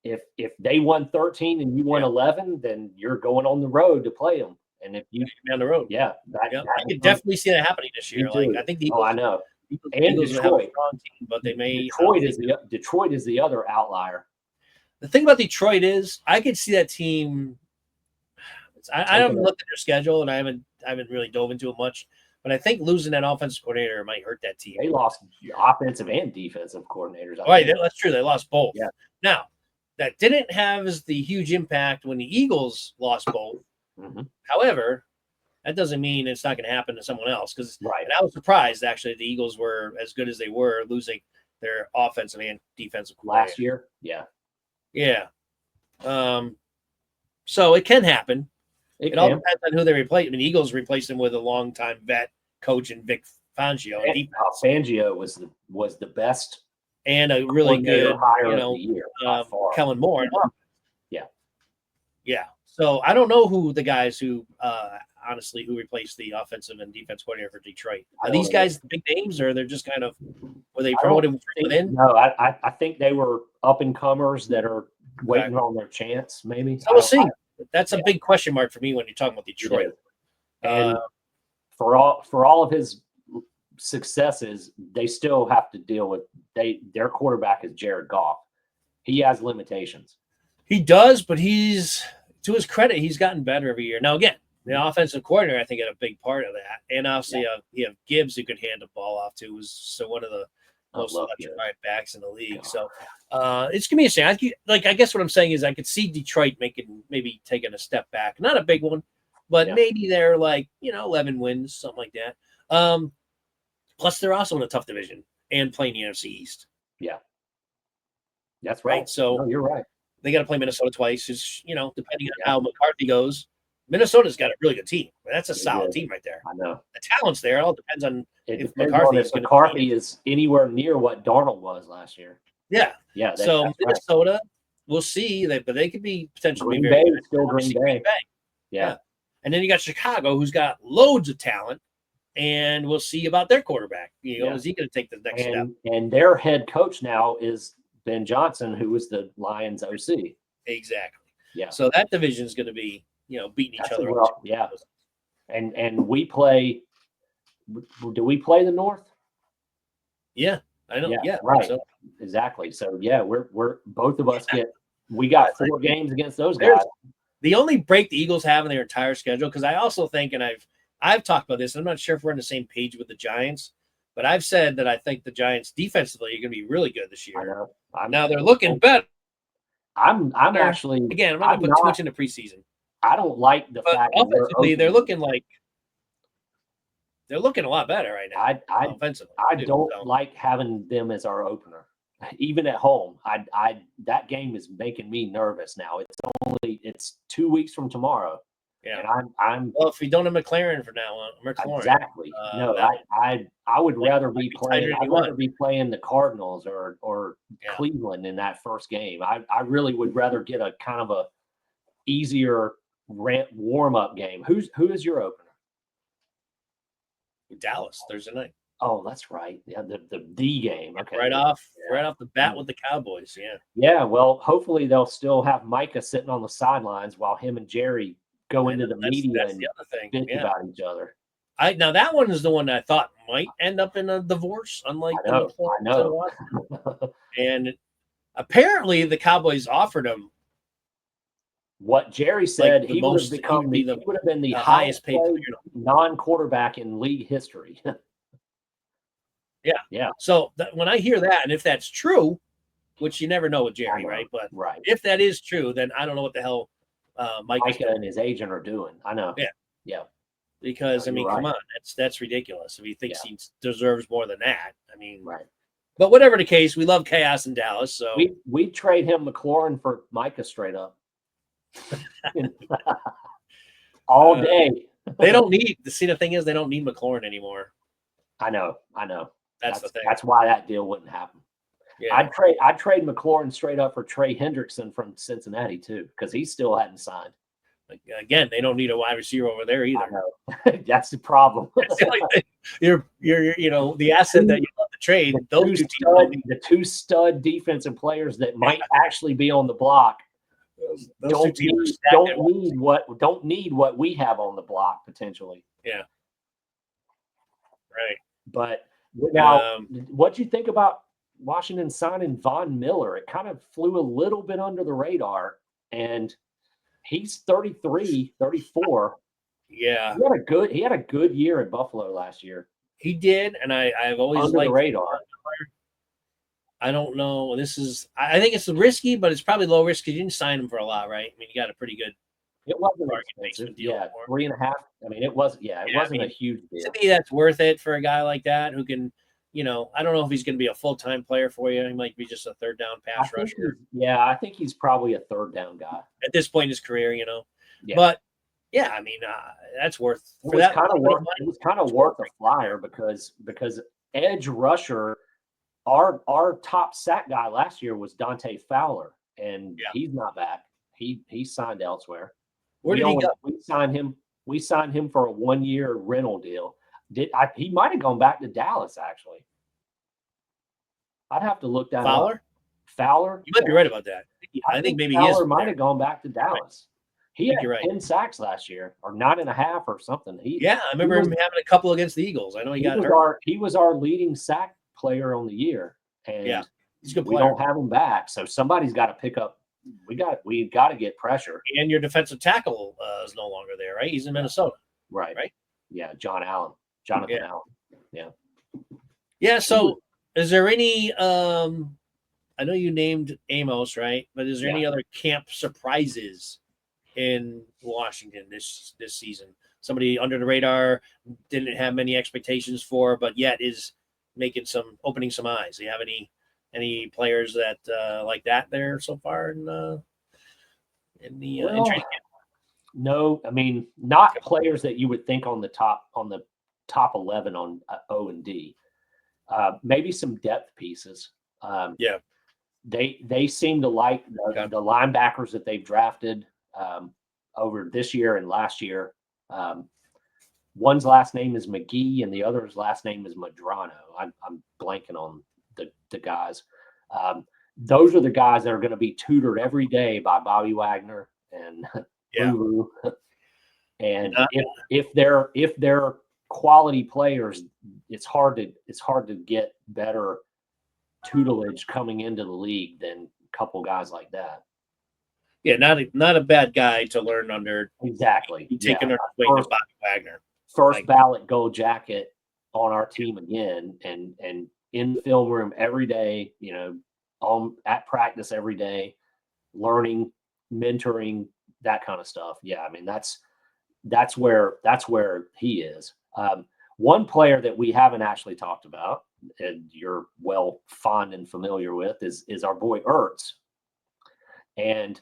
if they won 13 and you won 11, then you're going on the road to play them. And if you down the road, yeah, I could definitely see that happening this year. Like I think the Eagles, I know. And Eagles will have a Detroit. strong team, but they may. Detroit is the other outlier. The thing about Detroit is, I could see that team. I haven't looked at their schedule, and I haven't really dove into it much. But I think losing that offensive coordinator might hurt that team. They lost offensive and defensive coordinators. Right, that's true. They lost both. Yeah. Now, that didn't have the huge impact when the Eagles lost both. Mm-hmm. However, that doesn't mean it's not going to happen to someone else. Because I was surprised, actually, the Eagles were as good as they were, losing their offensive and defensive coordinator. Last year. Yeah. Yeah. So it can happen. It all depends on who they replace. I mean, the Eagles replaced him with a longtime vet coach in Vic Fangio. Fangio was the best and a really good hire of the year. Kellen Moore. Yeah. So I don't know who the guys who honestly who replaced the offensive and defense coordinator for Detroit. Are these guys big names, or they're just kind of were they promoted within? No, I think they were up and comers that are waiting on their chance. Maybe. So we'll see. That's a big question mark for me when you're talking about Detroit. And for all of his successes, they still have to deal with their quarterback is Jared Goff. He has limitations. He does, but he's to his credit, he's gotten better every year. Now again, the offensive coordinator, I think, had a big part of that. And obviously you have Gibbs who could hand the ball off to, who's one of the most electrified backs in the league. So it's gonna be interesting. I guess what I'm saying is I could see Detroit maybe taking a step back, not a big one, but maybe they're 11 wins, something like that. Plus, they're also in a tough division and playing the NFC East. Yeah, that's right. So you're right. They got to play Minnesota twice. Just depending on how McCarthy goes, Minnesota's got a really good team. That's a solid team right there. I know the talent's there. It all depends on if McCarthy is anywhere near what Darnold was last year. Yeah. So Minnesota, we'll see that, but they could be potentially Green Bay. Still Green Bay. Yeah. And then you got Chicago, who's got loads of talent, and we'll see about their quarterback. Is he going to take the next step? And their head coach now is Ben Johnson, who was the Lions OC. Exactly. Yeah. So that division is going to be, beating each other up. Yeah. And we play. Do we play the North? Yeah, I know. Yeah, right. So. Exactly. So we're both of us we got 4 games against those guys. The only break the Eagles have in their entire schedule, because I also think, and I've talked about this, I'm not sure if we're on the same page with the Giants, but I've said that I think the Giants defensively are going to be really good this year. I know. Now they're looking better. I'm actually again. I'm not going to put too much into preseason. I don't like the fact that offensively they're looking a lot better right now. Offensively, I don't like having them as our opener, even at home. That game is making me nervous now. It's 2 weeks from tomorrow. Yeah, and I'm well. If we don't have McLaren for now on, McLaurin, exactly. I would rather be playing. I'd rather be playing the Cardinals or Cleveland in that first game. I really would rather get a kind of a easier warm up game. Who is your opener? Dallas Thursday night. Oh, that's right. Yeah, the game. Okay, right off the bat with the Cowboys. Yeah. Yeah. Well, hopefully they'll still have Micah sitting on the sidelines while him and Jerry go into the media and think about each other. Now that one is the one that I thought might end up in a divorce, unlike I know. And apparently the Cowboys offered him. What Jerry said, he would have been the highest paid non-quarterback in league history. Yeah. So when I hear that, and if that's true, which you never know with Jerry, right? But if that is true, then I don't know what the hell Micah and his agent are doing. I know. Yeah. Because come on, that's ridiculous. If he thinks he deserves more than that, right. But whatever the case, we love chaos in Dallas. So we trade him McLaurin for Micah straight up. All day. They don't need the thing is they don't need McLaurin anymore. I know. That's the thing. That's why that deal wouldn't happen. Yeah. I'd trade McLaurin straight up for Trey Hendrickson from Cincinnati too, because he still hadn't signed. Again, they don't need a wide receiver over there either. I know. That's the problem. You're the asset that you love to trade. The two stud defensive players that might actually be on the block Those two teams are stacked. Don't need what we have on the block potentially. Yeah. Right. But now, what do you think about Washington signing Von Miller? It kind of flew a little bit under the radar, and he's 33, 34. Yeah. He had a good year in Buffalo last year. He did, and I've always under liked the radar. I don't know. I think it's risky, but it's probably low risk because you didn't sign him for a lot, right? I mean, you got a pretty good. It wasn't expensive. Yeah, 3.5. I mean, it wasn't. Yeah, it wasn't a huge deal. To me, that's worth it for a guy like that who can, I don't know if he's going to be a full-time player for you. He might be just a third down pass rusher. I think he's probably a third down guy at this point in his career. Yeah. But yeah, I mean, that's worth. It was kind of worth a flyer because edge rusher. Our top sack guy last year was Dante Fowler, and he's not back. He signed elsewhere. Where did he go? We signed him for a 1-year rental deal. He might have gone back to Dallas, actually. I'd have to look that up. Fowler? You might be right about that. I think maybe Fowler might have gone back to Dallas. Right. He had 10 sacks last year, or 9.5 or something. I remember him having a couple against the Eagles. I know he got hurt. He was our leading sack player on the year, and he's a good player. We don't have him back, so somebody's got to pick up. We got to get pressure. And your defensive tackle is no longer there, right? He's in Minnesota, right? Yeah, Jonathan Allen. Yeah. So, is there any? I know you named Amos, right? But is there any other camp surprises in Washington this season? Somebody under the radar, didn't have many expectations for, but yet is opening some eyes. Do you have any players that like that there so far in the training camp? No, I mean, not players that you would think on the top 11 on O&D. Maybe some depth pieces. They seem to like the linebackers that they've drafted over this year and last year. One's last name is McGee and the other's last name is Madrano. I'm blanking on the guys. Those are the guys that are going to be tutored every day by Bobby Wagner and Lulu. And if they're quality players, it's hard to get better tutelage coming into the league than a couple guys like that. Yeah, not a bad guy to learn under. Exactly. Taking under the wing of Bobby Wagner. First ballot gold jacket on our team again, and in the film room every day, at practice every day, learning, mentoring, that kind of stuff. Yeah, I mean that's where he is. One player that we haven't actually talked about, and you're fond and familiar with, is our boy Ertz. And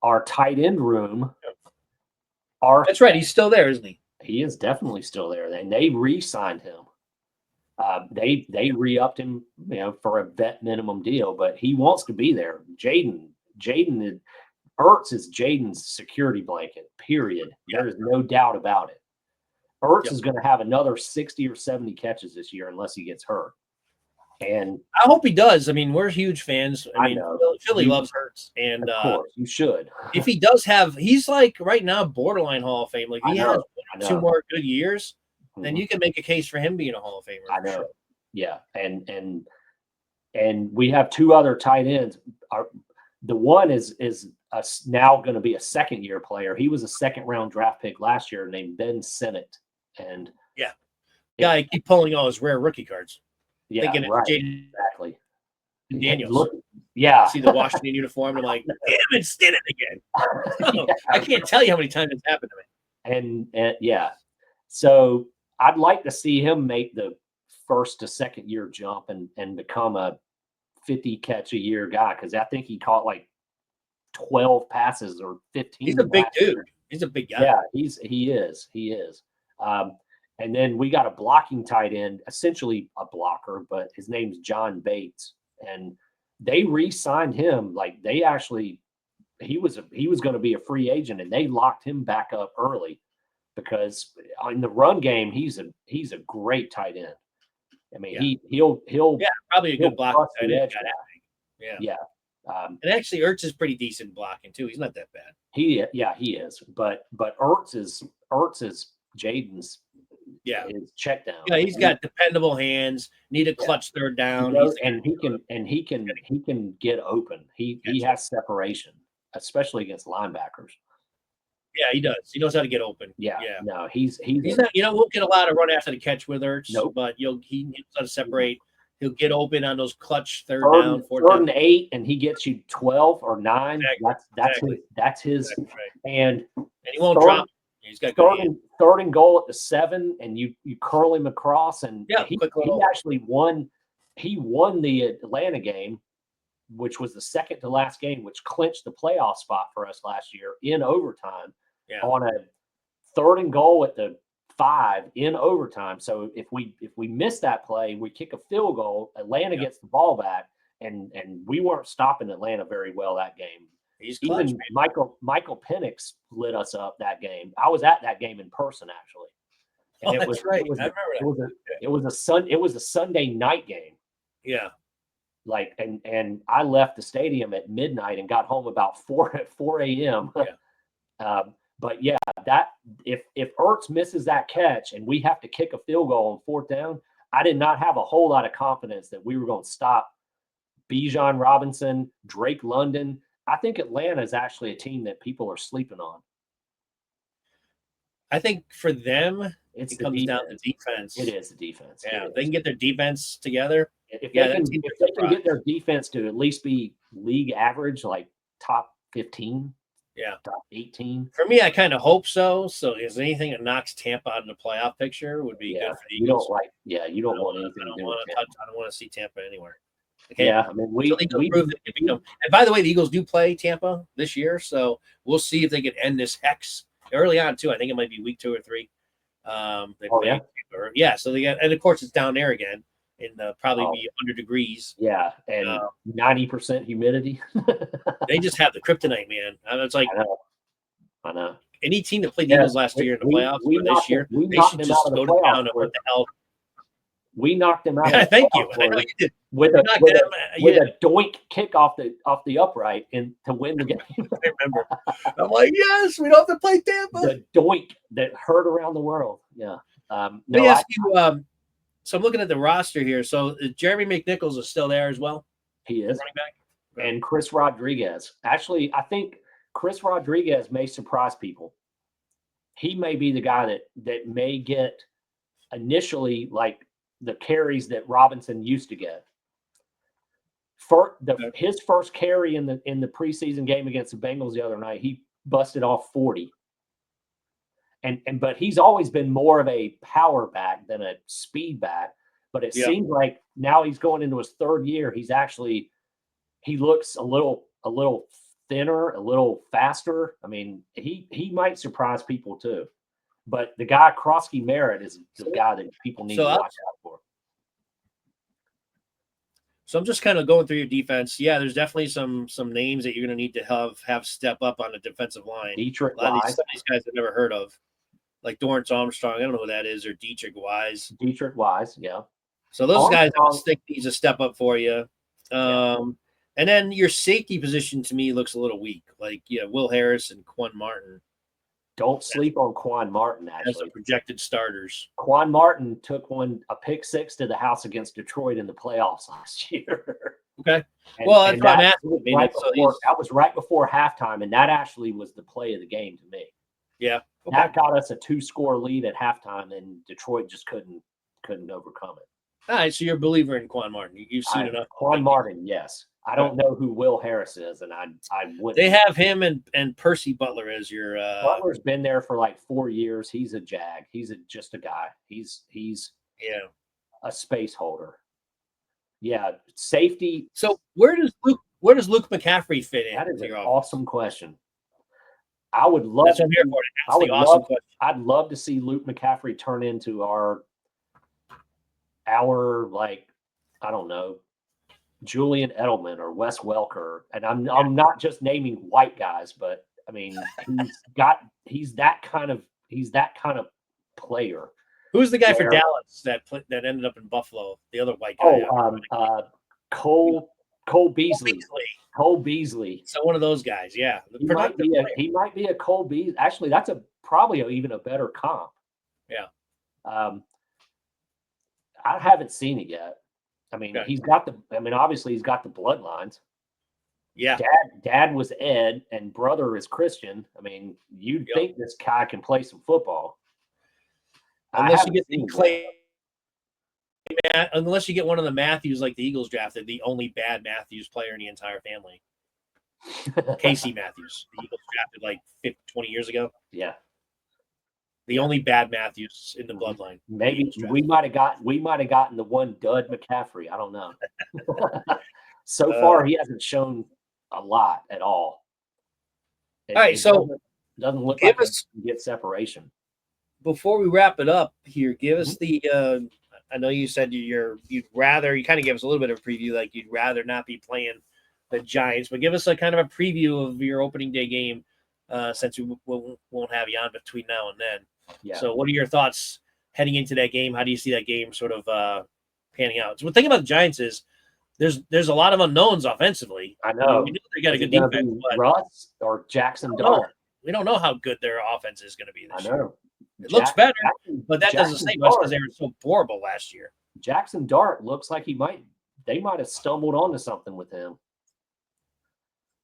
our tight end room. That's right. He's still there, isn't he? He is definitely still there. And they re-signed him. They re-upped him, for a vet minimum deal, but he wants to be there. Ertz is Jaden's security blanket, period. There is no doubt about it. Ertz is going to have another 60 or 70 catches this year unless he gets hurt. And I hope he does. I mean, we're huge fans. I mean, know. Philly loves Ertz, and of course, you should. If he does he's like right now borderline Hall of Fame. Like he has 2 more good years, then you can make a case for him being a Hall of Famer. I know. Sure. Yeah, and we have 2 other tight ends. The one is now going to be a second-year player. He was a second-round draft pick last year named Ben Sinnott, and I keep pulling all his rare rookie cards. Yeah, right. Exactly. Daniels. See the Washington uniform. I'm like, damn it, Stinnett again. I can't tell you how many times it's happened to me. And so I'd like to see him make the first to second year jump and become a 50 catch a year guy, because I think he caught like 12 passes or 15. He's a big dude. He's a big guy. Yeah, he is. And then we got a blocking tight end, essentially a blocker, but his name's John Bates. And they re-signed him. Like he was going to be a free agent, and they locked him back up early because in the run game, he's a great tight end. I mean, he'll probably a good block tight end. Yeah. And actually, Ertz is pretty decent blocking too. He's not that bad. He is. But Ertz is Jaden's his check down. Yeah, he's got dependable hands. Need a clutch third down. He can get open. He has separation, especially against linebackers. Yeah, he does. He knows how to get open. Yeah. No, he's not. We'll get a lot of run after the catch with Ertz. Nope. But he knows how to separate. He'll get open on those clutch third and 8, and he gets you 12 or 9. Exactly. That's his. Exactly right. And he won't drop. He's got third and goal at the 7, and you curl him across, and he actually won. He won the Atlanta game, which was the second to last game, which clinched the playoff spot for us last year in overtime. On a third and goal at the 5 in overtime. So if we miss that play, we kick a field goal. Atlanta gets the ball back, and we weren't stopping Atlanta very well that game. He's clutch, even Michael Penix lit us up that game. I was at that game in person actually. And that's right. I remember that. It was a Sunday night game. Yeah. Like and I left the stadium at midnight and got home about 4 a.m. Yeah. But yeah, that if Ertz misses that catch and we have to kick a field goal on 4th down, I did not have a whole lot of confidence that we were going to stop Bijan Robinson, Drake London. I think Atlanta is actually a team that people are sleeping on. I think for them, it comes down to defense. It is the defense. Yeah, they can get their defense together. If they can get their defense to at least be league average, like top 15, top 18. For me, I kind of hope so. So, is anything that knocks Tampa out of the playoff picture would be good for the Eagles. You don't want anything to do with Tampa. I don't want to see Tampa anywhere. Okay. Yeah, I mean, we prove that they beat them. And by the way, the Eagles do play Tampa this year, so we'll see if they can end this hex early on too. I think it might be week 2 or 3. So they got, and of course it's down there again, and probably be 100 degrees. Yeah, and 90% humidity. They just have the kryptonite, man. It's like I know. Any team that played the Eagles last year in the playoffs or this year, they should just go down and what the hell. We knocked them out. Thank you. With a doink kick off the upright and to win the game. I remember. I'm like, yes, we don't have to play Tampa. The doink that heard around the world. Yeah. Let me ask you. So I'm looking at the roster here. So Jeremy McNichols is still there as well. He is running back, and Chris Rodriguez. Actually, I think Chris Rodriguez may surprise people. He may be the guy that may get initially like the carries that Robinson used to get. His first carry in the preseason game against the Bengals the other night, he busted off 40. But he's always been more of a power back than a speed back. But it seems like now he's going into his 3rd year. He looks a little thinner, a little faster. I mean, he might surprise people too. But the guy Krosky Merritt is the guy that people need to watch out for. So I'm just kind of going through your defense. Yeah, there's definitely some names that you're going to need to have step up on the defensive line. Dietrich a lot Wise. of these guys I've never heard of, like Dorrance Armstrong. I don't know who that is, or Dietrich Wise. Dietrich Wise, yeah. So those guys, I think, needs a step up for you. And then your safety position to me looks a little weak. Like, Will Harris and Quan Martin. Don't sleep on Quan Martin, actually. As projected starters. Quan Martin took a pick 6 to the house against Detroit in the playoffs last year. Okay. That was right before halftime, and that actually was the play of the game to me. Yeah. Okay. That got us a 2-score lead at halftime, and Detroit just couldn't overcome it. All right, so you're a believer in Quan Martin. You've seen enough. Quan Martin, yes. I don't know who Will Harris is, and I wouldn't. They have him and Percy Butler as your. Butler's been there for like 4 years. He's a jag. He's just a guy. He's a space holder. Yeah, safety. So where does Luke McCaffrey fit in? That is an awesome question. I would love. That's what I'm here for. That's the awesome question. I'd love to see Luke McCaffrey turn into our like, I don't know, Julian Edelman or Wes Welker. And I'm not just naming white guys, but I mean, he's that kind of player. Who's the guy for Dallas that ended up in Buffalo? The other white guy. Cole Cole Beasley. Cole Beasley. So one of those guys, yeah. He might be a Cole Beasley. Actually, that's probably even a better comp. Yeah. I haven't seen it yet. I mean, obviously he's got the bloodlines. Yeah. Dad was Ed and brother is Christian. I mean, you'd think this guy can play some football. Unless you get one of the Matthews like the Eagles drafted, the only bad Matthews player in the entire family. Casey Matthews. The Eagles drafted like 20 years ago. Yeah. The only bad Matthews in the bloodline. Maybe we might have gotten the one Dud McCaffrey. I don't know. So far, he hasn't shown a lot at all. All right, so doesn't look like we get separation. Before we wrap it up here, give us the. I know you said you kind of gave us a little bit of a preview, like you'd rather not be playing the Giants, but give us a kind of a preview of your opening day game, since we won't have you on between now and then. Yeah. So, what are your thoughts heading into that game? How do you see that game sort of panning out? So, the thing about the Giants is there's a lot of unknowns offensively. I know. We know they got a good defense, but Russ or Jackson Dart. We don't know how good their offense is going to be this year. It looks better, but that doesn't say much because they were so horrible last year. Jackson Dart looks like they might have stumbled onto something with him.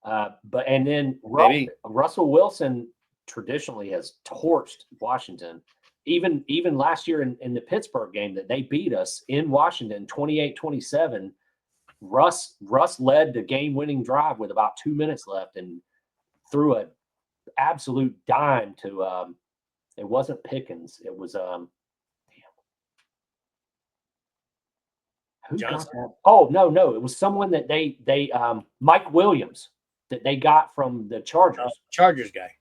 And then Russell Wilson traditionally has torched Washington. Even last year in the Pittsburgh game that they beat us in Washington 28-27, Russ led the game-winning drive with about 2 minutes left and threw an absolute dime to it wasn't Pickens. It was who got that? Oh, no. It was someone that they Mike Williams that they got from the Chargers. Chargers guy.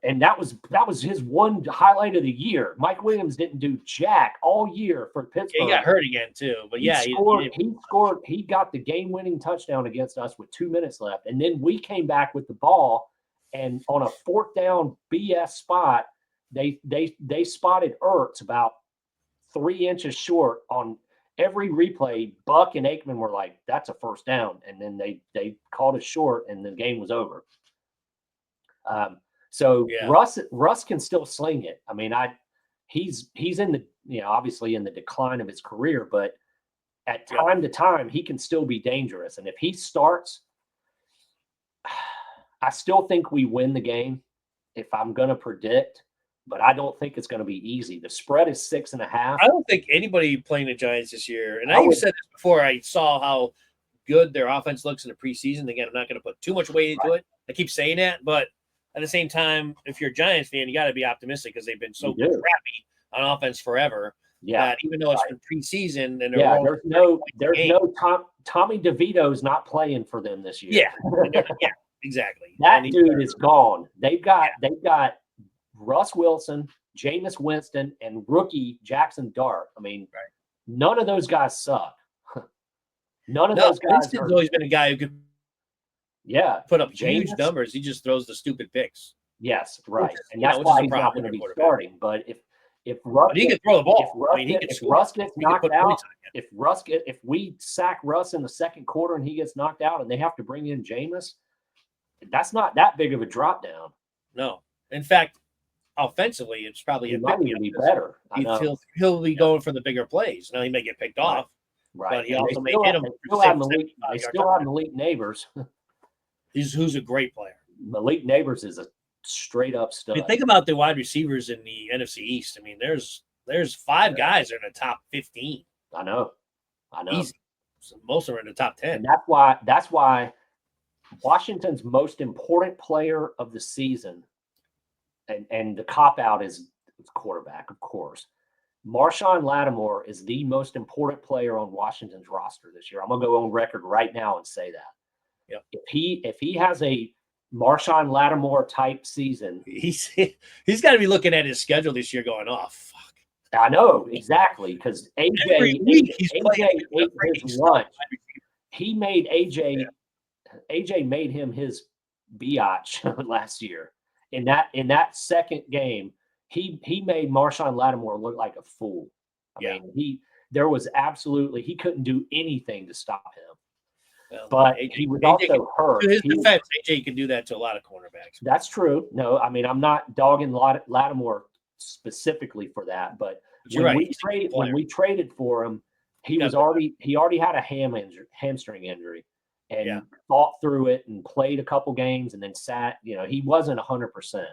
And that was his one highlight of the year. Mike Williams didn't do jack all year for Pittsburgh. He got hurt again too, but he scored. He got the game-winning touchdown against us with 2 minutes left, and then we came back with the ball, and on a fourth down BS spot, they spotted Ertz about 3 inches short on every replay. Buck and Aikman were like, "That's a first down," and then they called it short, and the game was over. Russ can still sling it. I mean, he's in the obviously in the decline of his career, but at time to time he can still be dangerous. And if he starts, I still think we win the game. If I'm going to predict, but I don't think it's going to be easy. The spread is 6.5. I don't think anybody playing the Giants this year, and I said this before, I saw how good their offense looks in the preseason. Again, I'm not going to put too much weight into it. I keep saying that, but at the same time, if you're a Giants fan, you got to be optimistic because they've been so crappy on offense forever. Yeah, that even though it's been preseason and there's no Tommy DeVito's not playing for them this year. Yeah, exactly. That dude is gone. They've got Russ Wilson, Jameis Winston, and rookie Jackson Dart. I mean, none of those guys suck. None of those guys. Winston's always been a guy who could put up huge numbers. He just throws the stupid picks. Yes, right. And that's why he's not going to be starting. But if Russ, he can throw the ball. If Russ gets knocked out, if we sack Russ in the second quarter and he gets knocked out and they have to bring in Jameis, that's not that big of a drop down. No. In fact, offensively, it's probably he might even be better. He'll be going for the bigger plays. Now he may get picked off, but he also may hit him. They still have Malik Neighbors. Who's a great player. Malik Neighbors is a straight up stud. I mean, think about the wide receivers in the NFC East. I mean, there's 5 guys that are in the top 15. I know. Easy. So most are in the top 10. And that's why Washington's most important player of the season, and the cop-out is quarterback, of course. Marshawn Lattimore is the most important player on Washington's roster this year. I'm going to go on record right now and say that. Yep. If he has a Marshawn Lattimore type season, he's got to be looking at his schedule this year going, oh, fuck. I know, exactly, because AJ ate his lunch. He made AJ made him his biatch last year. In that second game, he made Marshawn Lattimore look like a fool. I mean, he couldn't do anything to stop him. Well, but AJ, he was AJ also hurt. to his defense, AJ can do that to a lot of cornerbacks. That's true. No, I mean, I'm not dogging Lattimore specifically for that, but You're when right. we traded for him, he already had a hamstring injury and fought through it and played a couple games and then sat. He wasn't 100%.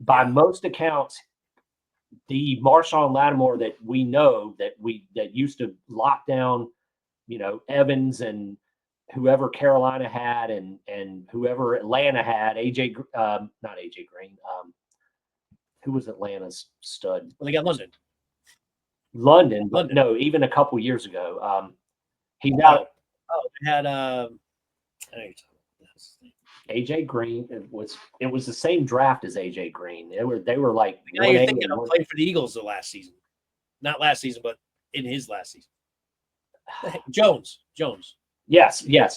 By most accounts, the Marshawn Lattimore that we know that used to lock down, Evans and whoever Carolina had and whoever Atlanta had, not AJ Green. Who was Atlanta's stud? Well, they got London. But no, even a couple years ago. He's Oh, out. They had AJ Green. It was the same draft as AJ Green. They were like now you're thinking of playing for the Eagles the last season. Not last season, but in his last season. Jones. Yes. Yeah.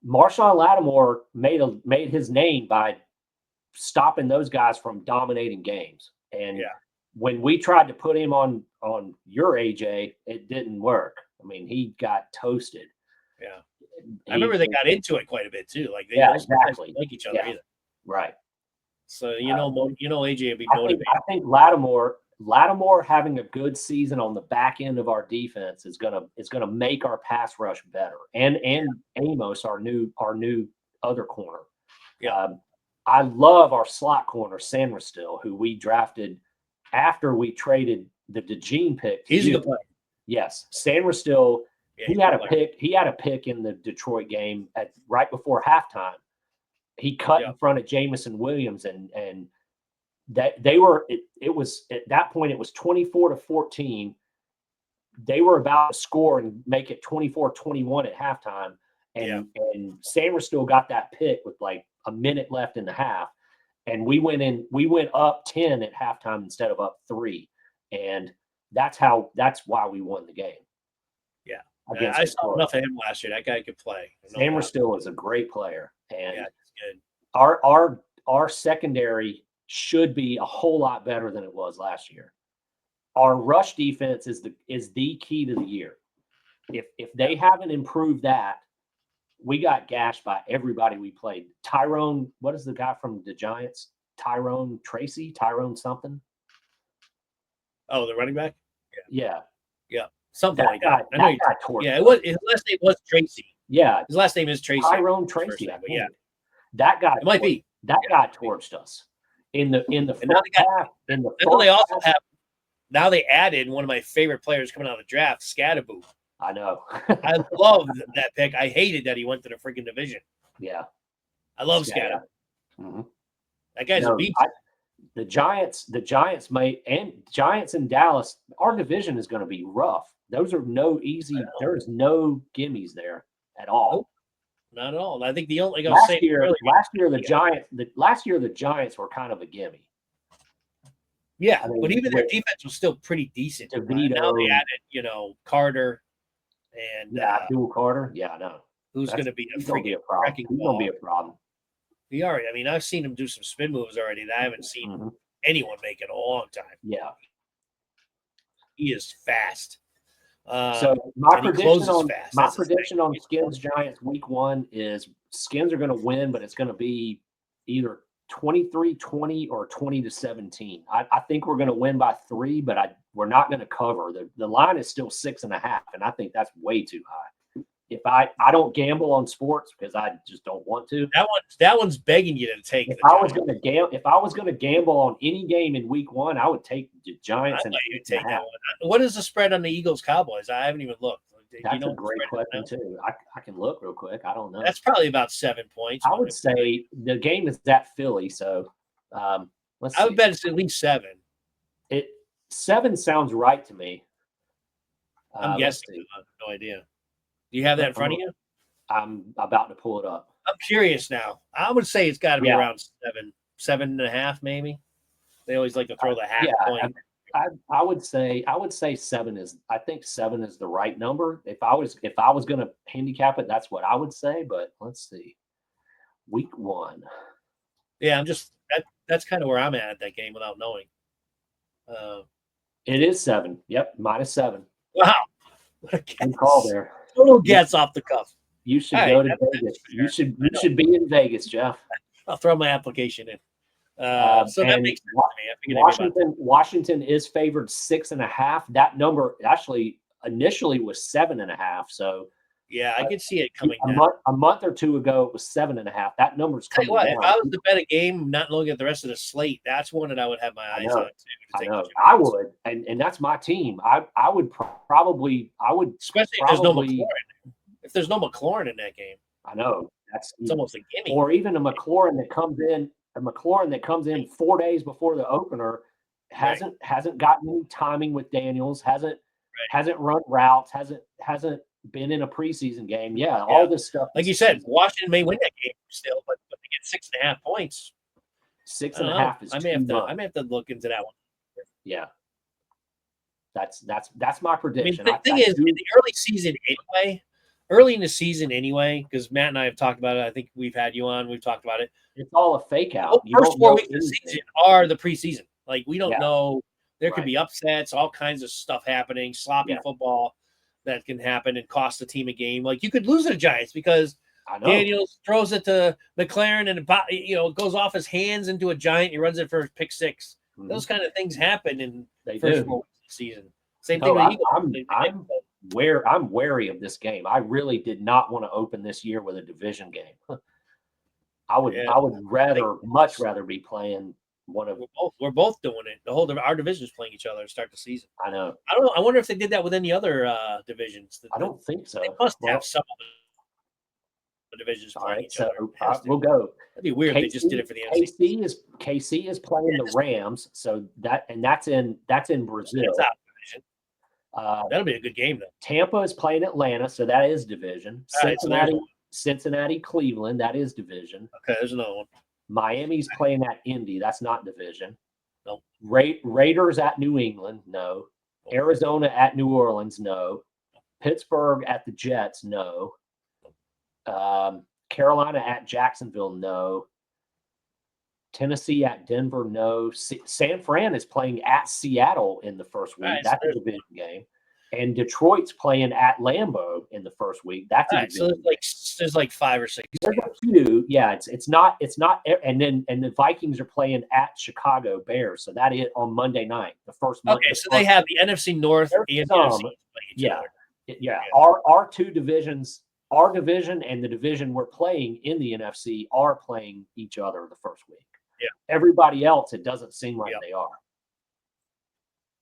Marshawn Lattimore made his name by stopping those guys from dominating games. And when we tried to put him on your AJ, it didn't work. I mean, he got toasted. Yeah. I remember they got into it quite a bit too. Like they exactly didn't like each other either. Right. So AJ would be motivated. I think Lattimore having a good season on the back end of our defense is gonna make our pass rush better. And Amos, our new other corner. Yeah. I love our slot corner, Sandra, who we drafted after we traded the DeJean pick. He's a good player. Yes. Sandra he had a pick in the Detroit game right before halftime. He cut in front of Jamison Williams and that it was at that point it was 24-14. They were about to score and make it 24-21 at halftime. And Sandra still got that pick with like a minute left in the half. And we went up 10 at halftime instead of up 3. And that's why we won the game. Yeah. I saw enough of him last year. That guy could play. Sandra still is a great player. And good. Our secondary should be a whole lot better than it was last year. Our rush defense is the key to the year. If they haven't improved that, we got gashed by everybody we played. Tyrone, what is the guy from the Giants? Tyrone something? Oh, the running back? Yeah. Something like that. I know you his last name was Tracy. Yeah. His last name is Tracy. Tyrone Tracy. Yeah. That guy it might be. That guy torched us. In the now they added one of my favorite players coming out of the draft, Scatterboo. I know. I love that pick. I hated that he went to the freaking division. Yeah. I love Scatterboo. Mm-hmm. That guy's a beast. The Giants and Dallas, our division is going to be rough. Those are no easy. There's no gimmies there at all. Nope. Not at all. I think the only last year the Giants were kind of a gimme. Yeah, but even their defense was still pretty decent. Now they added, Carter and Dual Carter. Yeah, I know. Who's going to be a freaking wrecking ball. He's going to be a problem. He already. I mean, I've seen him do some spin moves already that I haven't seen anyone make in a long time. Yeah, he is fast. So my prediction on Skins Giants week 1 is Skins are going to win, but it's going to be either 23-20 or 20-17. I think we're going to win by 3, but we're not going to cover. The line is still 6.5, and I think that's way too high. If I don't gamble on sports because I just don't want to. That one's begging you to take. If I was going to gamble on any game in week 1, I would take the Giants. And take that one. What is the spread on the Eagles Cowboys? I haven't even looked. That's a great question too. I can look real quick. I don't know. That's probably about 7 points. I would say the game is at Philly, so let's see. I would bet it's at least 7. 7 sounds right to me. I'm guessing. I have no idea. Do you have that in front of you? I'm about to pull it up. I'm curious now. I would say it's got to be around 7.5 maybe. They always like to throw the half point. I would say 7 is. I think 7 is the right number. If I was going to handicap it, that's what I would say. But let's see, week 1. Yeah, I'm just that's kind of where I'm at that game without knowing. It is 7. Yep, -7. Wow. Good call there. Total guess off the cuff. You should All go right, to Vegas. You should be in Vegas, Geoff. I'll throw my application in. So that makes sense to me. Washington is favored 6.5. That number actually initially was 7.5. So yeah, I could see it coming down. A month or two ago, it was 7.5. That number's coming down. If I was to bet a game, not looking at the rest of the slate, that's one that I would have my eyes on too. I know. I would, and that's my team. I would probably, especially if there's no McLaurin. If there's no McLaurin in that game, I know it's almost a gimme. Or even a McLaurin that comes in 4 days before the opener, hasn't gotten any timing with Daniels, hasn't run routes, hasn't been in a preseason game. Yeah, all this stuff. Like you said, Washington may win that game still, but they get 6.5 points. 6.5 is I may have to look into that one. Yeah. That's my prediction. The thing is, in the early in the season anyway, because Matt and I have talked about it. I think we've had you on. We've talked about it. It's all a fake out. The first 4 weeks of the season are the preseason. Like, we don't know. There could be upsets, all kinds of stuff happening, sloppy football that can happen and cost the team a game. Like, you could lose to the Giants because Daniels throws it to McLaren and it goes off his hands into a Giant. He runs it for pick 6. Mm-hmm. Those kind of things happen in the first 4 weeks of the season. Same thing with Eagles. I'm wary of this game. I really did not want to open this year with a division game. I would much rather be playing one of. We're both doing it. Our division is playing each other to start the season. I know. I don't know. I wonder if they did that with any other divisions. I don't think so. They must have some of the divisions playing each other. We'll go. That'd be weird if they just did it for the NFC. KC is playing the Rams, so that's in Brazil. That'll be a good game, though. Tampa is playing Atlanta, so that is division. Cincinnati, Cleveland, that is division. Okay, there's another one. Miami's playing at Indy. That's not division. No. Raiders at New England. No. Arizona at New Orleans. No. Pittsburgh at the Jets. No. Carolina at Jacksonville. No. Tennessee at Denver. No. San Fran is playing at Seattle in the first week. That's a division game. And Detroit's playing at Lambeau in the first week. That's a division game. There's like 5 or 6. There's a few. Yeah, it's not. And the Vikings are playing at Chicago Bears. So that is on Monday night. The first. Okay, so they have the NFC North and the NFC playing each other. Yeah. Our two divisions. Our division and the division we're playing in the NFC are playing each other the first week. Yeah. Everybody else, it doesn't seem like they are.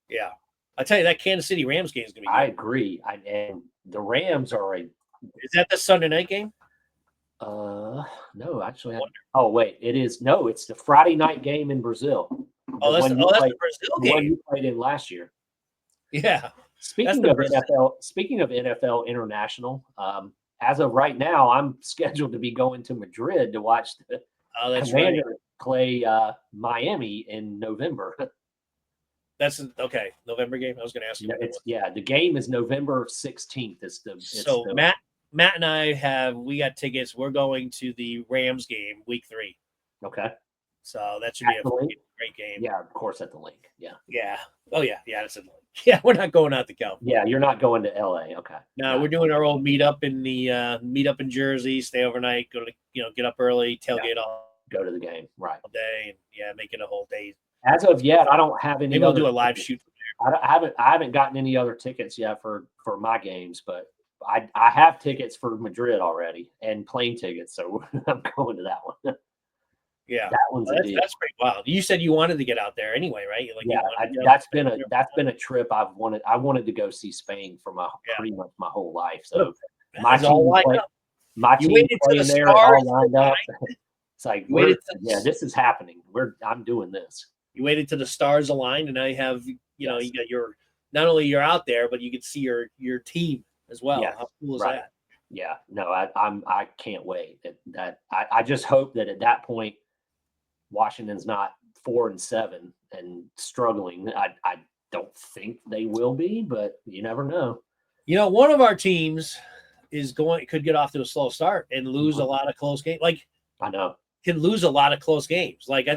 Yeah. I tell you, that Kansas City Rams game is going to be good. I agree. And the Rams are Is that the Sunday night game? No, actually. Oh, wait. It is. No, it's the Friday night game in Brazil. That's the Brazil game. The one you played in last year. Yeah. Speaking of NFL International, as of right now, I'm scheduled to be going to Madrid to watch the Commanders play Miami in November. That's okay. November game. I was going to ask you. The game is November 16th. Matt and I we got tickets. We're going to the Rams game, week 3. Okay. So that should be a great game. Yeah, of course, at the link. Yeah. Yeah. Oh yeah. Yeah, that's at the link. Yeah, we're not going out to California. Yeah, you're not going to LA. Okay. No, we're doing our old meetup in Jersey. Stay overnight. Go to get up early, tailgate all. Go to the game, right? All day, and make it a whole day. As of yet, I don't have any. Maybe we'll do a live shoot from there. I haven't gotten any other tickets yet for my games, but I have tickets for Madrid already and plane tickets, so I'm going to that one. Yeah, that one's that's pretty wild. You said you wanted to get out there anyway, right? That's been a trip I've wanted. I wanted to go see Spain for pretty much my whole life. So my team playing there, all lined up. It's like, this is happening. I'm doing this. You waited till the stars aligned, and now you have, you got not only you're out there, but you can see your team as well. Yes, how cool is that? Yeah, no, I can't wait. I just hope that at that point, Washington's not 4-7 and struggling. I don't think they will be, but you never know. One of our teams could get off to a slow start and lose a lot of close games. Like, I know. Can lose a lot of close games. Like,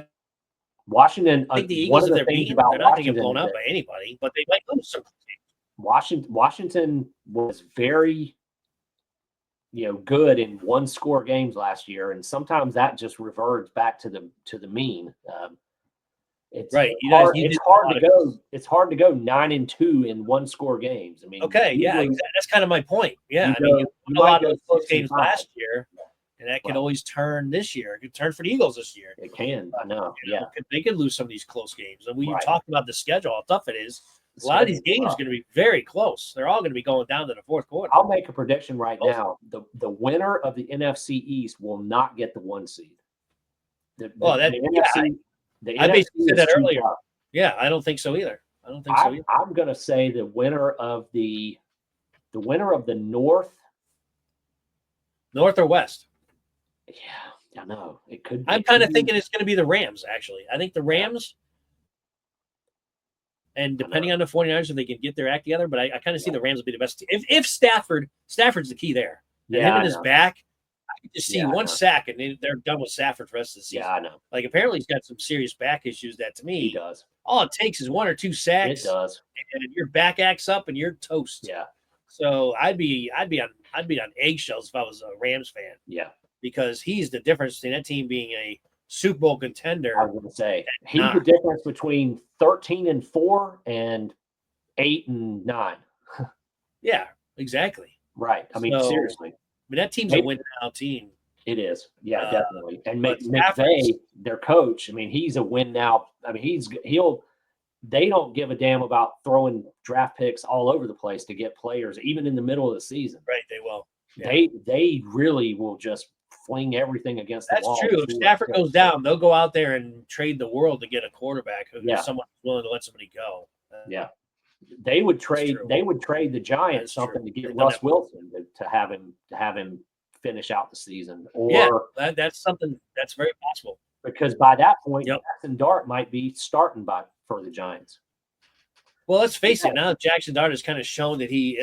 Washington, I think the Eagles, they're not going to get blown out by anybody, but they might lose some games. Washington was very, good in one-score games last year, and sometimes that just reverts back to the mean. It's right. It's hard to go 9-2 in one-score games. I mean, okay, yeah, usually exactly. That's kind of my point. Yeah, you I mean, go- you you won a might lot go of those close 6-5. games last year, and that could Right. always turn this year. It could turn for the Eagles this year. It can. I know. You know, they could lose some of these close games. And we Right. talked about the schedule, how tough it is. The A lot of these schedule's games rough. are going to be very close. They're all going to be going down to the fourth quarter. I'll make a prediction right now. The winner of the NFC East will not get the 1 seed. The NFC. I basically said that is too earlier. tough. Yeah, I don't think so either. I'm going to say the winner of the North. North or West? Yeah, I know. It could. I'm kind of thinking it's going to be the Rams, actually. I think the Rams, and depending on the 49ers, if they can get their act together, but I kind of see the Rams will be the best. If Stafford's the key there, and him and his back, I can just see one sack, and they're done with Stafford for the rest of the season. Yeah, I know. Like, apparently he's got some serious back issues that, to me, He does. All it takes is 1 or 2 sacks. It does. And your back acts up, and you're toast. Yeah. So I'd be on eggshells if I was a Rams fan. Yeah. Because he's the difference between that team being a Super Bowl contender. I was going to say he's the difference between 13-4 and 8-9. Yeah, exactly. Right. I mean, seriously. I mean, that team's a win now team. It is. Yeah, definitely. And McVay, their coach, I mean, he's a win now. I mean, they don't give a damn about throwing draft picks all over the place to get players, even in the middle of the season. Right, they will. Yeah. They really will just fling everything against the wall. That's true. If Stafford goes down, they'll go out there and trade the world to get a quarterback who's someone who's willing to let somebody go. Yeah. They would trade the Giants something to get Russ Wilson to have him finish out the season. Or that's something that's very possible. Because by that point, Jackson Dart might be starting for the Giants. Well, let's face it. Now Jackson Dart has kind of shown that he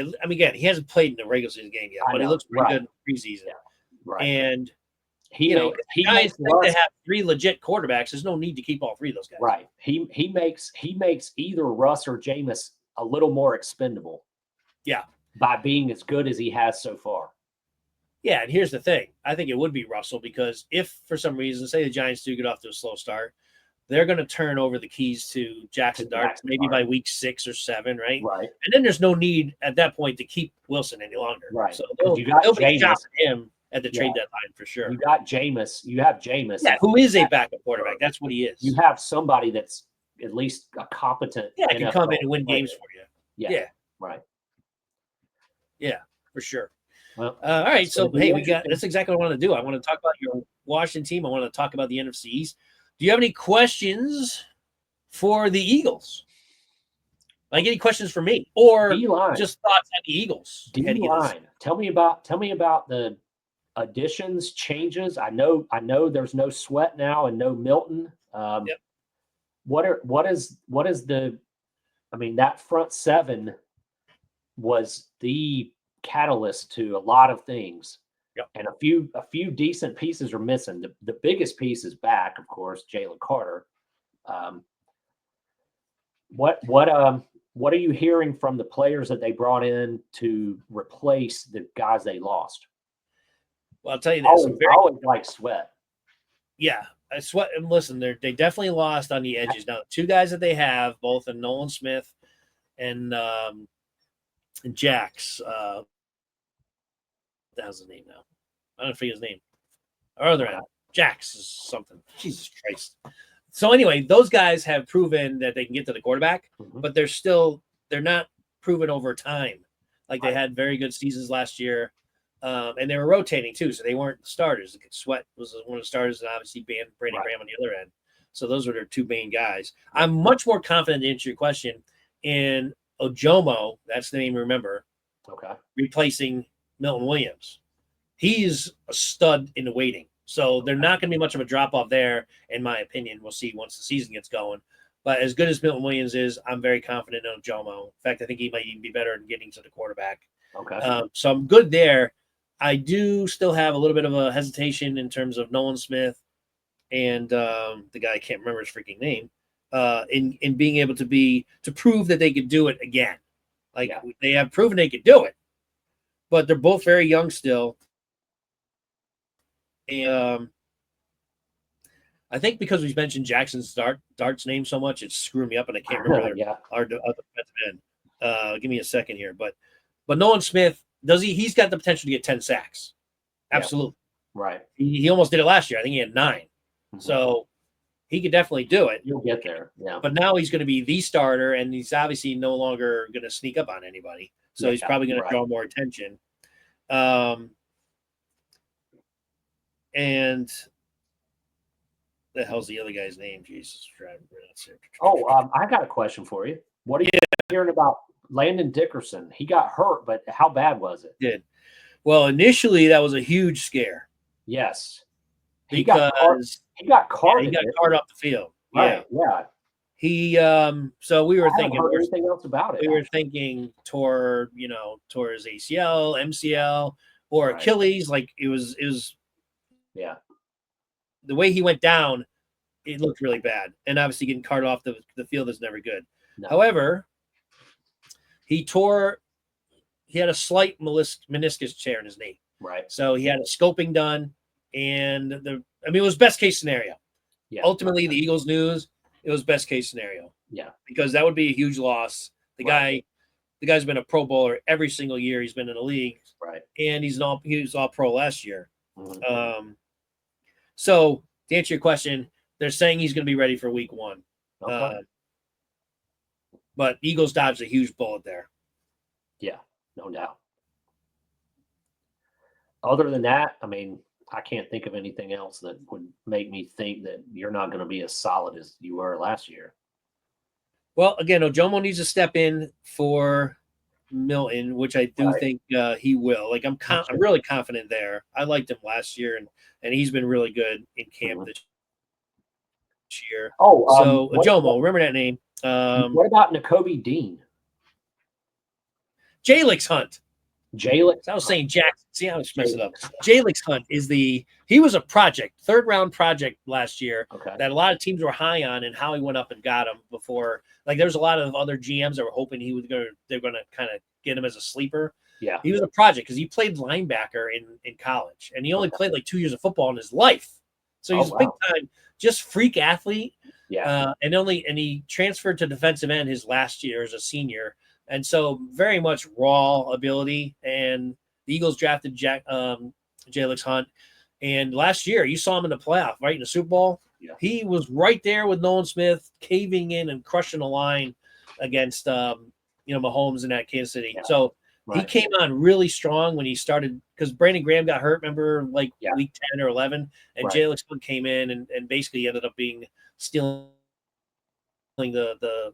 hasn't played in the regular season game yet, but he looks pretty good in the preseason. Yeah. Right. And he guys think they have 3 legit quarterbacks. There's no need to keep all 3 of those guys. Right. He makes either Russ or Jameis a little more expendable. Yeah. By being as good as he has so far. Yeah, and here's the thing. I think it would be Russell because if for some reason, say the Giants do get off to a slow start, they're going to turn over the keys to Jackson Dart maybe by week 6 or 7, right? Right. And then there's no need at that point to keep Wilson any longer. Right. So they'll be shopping him at the trade deadline for sure. You have Jameis. Yeah, who is a backup quarterback. That's what he is. You have somebody that's at least a competent. Yeah, can come in and win games for you. Yeah. Right. Yeah, for sure. Well, all right. So, hey, that's exactly what I want to do. I want to talk about your Washington team. I want to talk about the NFC East. Do you have any questions for the Eagles? Like any questions for me or just thoughts on the Eagles? D-line. Tell me about the additions, changes. I know there's no Sweat now and no Milton. What is the that front 7 was the catalyst to a lot of things. Yep. And a few decent pieces are missing. The biggest piece is back, of course, Jalen Carter. What are you hearing from the players that they brought in to replace the guys they lost? Well, I'll tell you this. I always like Sweat. Yeah, Sweat. And listen, they definitely lost on the edges. Now, 2 guys that they have, both in Nolan Smith and Jax. What the hell's his name now? I don't forget his name. Our other end, Jax is something. Jesus Christ. So anyway, those guys have proven that they can get to the quarterback, but they're not proven over time. Like they had very good seasons last year, and they were rotating too, so they weren't starters. Sweat was one of the starters, and obviously Brandon Graham on the other end. So those were their 2 main guys. I'm much more confident to answer your question in Ojomo. That's the name. Remember? Okay. Replacing Milton Williams. He's a stud in the waiting. So they're not going to be much of a drop-off there, in my opinion. We'll see once the season gets going. But as good as Milton Williams is, I'm very confident in Ojomo. In fact, I think he might even be better in getting to the quarterback. Okay. So I'm good there. I do still have a little bit of a hesitation in terms of Nolan Smith and the guy I can't remember his freaking name, in being able to prove that they could do it again. They have proven they could do it. but they're both very young still. And I think because we've mentioned Jackson's Dart's name so much, it's screwing me up, and I can't remember our defensive end. Give me a second here, but Nolan Smith, he's got the potential to get 10 sacks. Absolutely. Yeah. Right. He almost did it last year. I think he had 9. Mm-hmm. So he could definitely do it. You'll get there. Yeah. But now he's going to be the starter, and he's obviously no longer going to sneak up on anybody. So he's probably going to draw more attention. And the hell's the other guy's name? Jesus. I got a question for you. What are you hearing about Landon Dickerson? He got hurt, but how bad was it? Well, initially that was a huge scare. Yes. He got carted. He got carted off the field. Right. Yeah. He so we were thinking anything else about it. We were thinking tore his ACL, MCL, or Achilles. Like it was yeah. The way he went down, it looked really bad. And obviously getting carted off the field is never good. No. However, he had a slight meniscus tear in his knee. Right. So he had a scoping done, and it was best case scenario. Yeah. Ultimately, the Eagles news, it was best case scenario. Yeah. Because that would be a huge loss. The guy's been a Pro Bowler every single year he's been in the league. Right. And he was all pro last year. Mm-hmm. So to answer your question, they're saying he's going to be ready for week 1. Okay. But Eagles dodged a huge bullet there. Yeah, no doubt. Other than that, I mean, I can't think of anything else that would make me think that you're not going to be as solid as you were last year. Well, again, Ojomo needs to step in for Milton, which I do think he will. Like I'm really confident there. I liked him last year, and he's been really good in camp this year. So Ojomo, remember that name. What about Nakobe Dean? Jalix Hunt. I was saying Jackson. See how I just messed it up. Jalix Hunt he was a project, 3rd round project last year that a lot of teams were high on, and how he went up and got him before. Like there's a lot of other GMs that were hoping they're going to kind of get him as a sleeper. Yeah. He was a project because he played linebacker in college, and he only played like 2 years of football in his life. So he's a big time, just freak athlete. Yeah. And he transferred to defensive end his last year as a senior. And so very much raw ability. And the Eagles drafted Jalix Hunt. And last year, you saw him in the playoff, right, in the Super Bowl. Yeah. He was right there with Nolan Smith, caving in and crushing the line against Mahomes in that Kansas City. Yeah. So he came on really strong when he started, because Brandon Graham got hurt, remember, week 10 or 11. And Jalix Hunt came in and basically ended up stealing the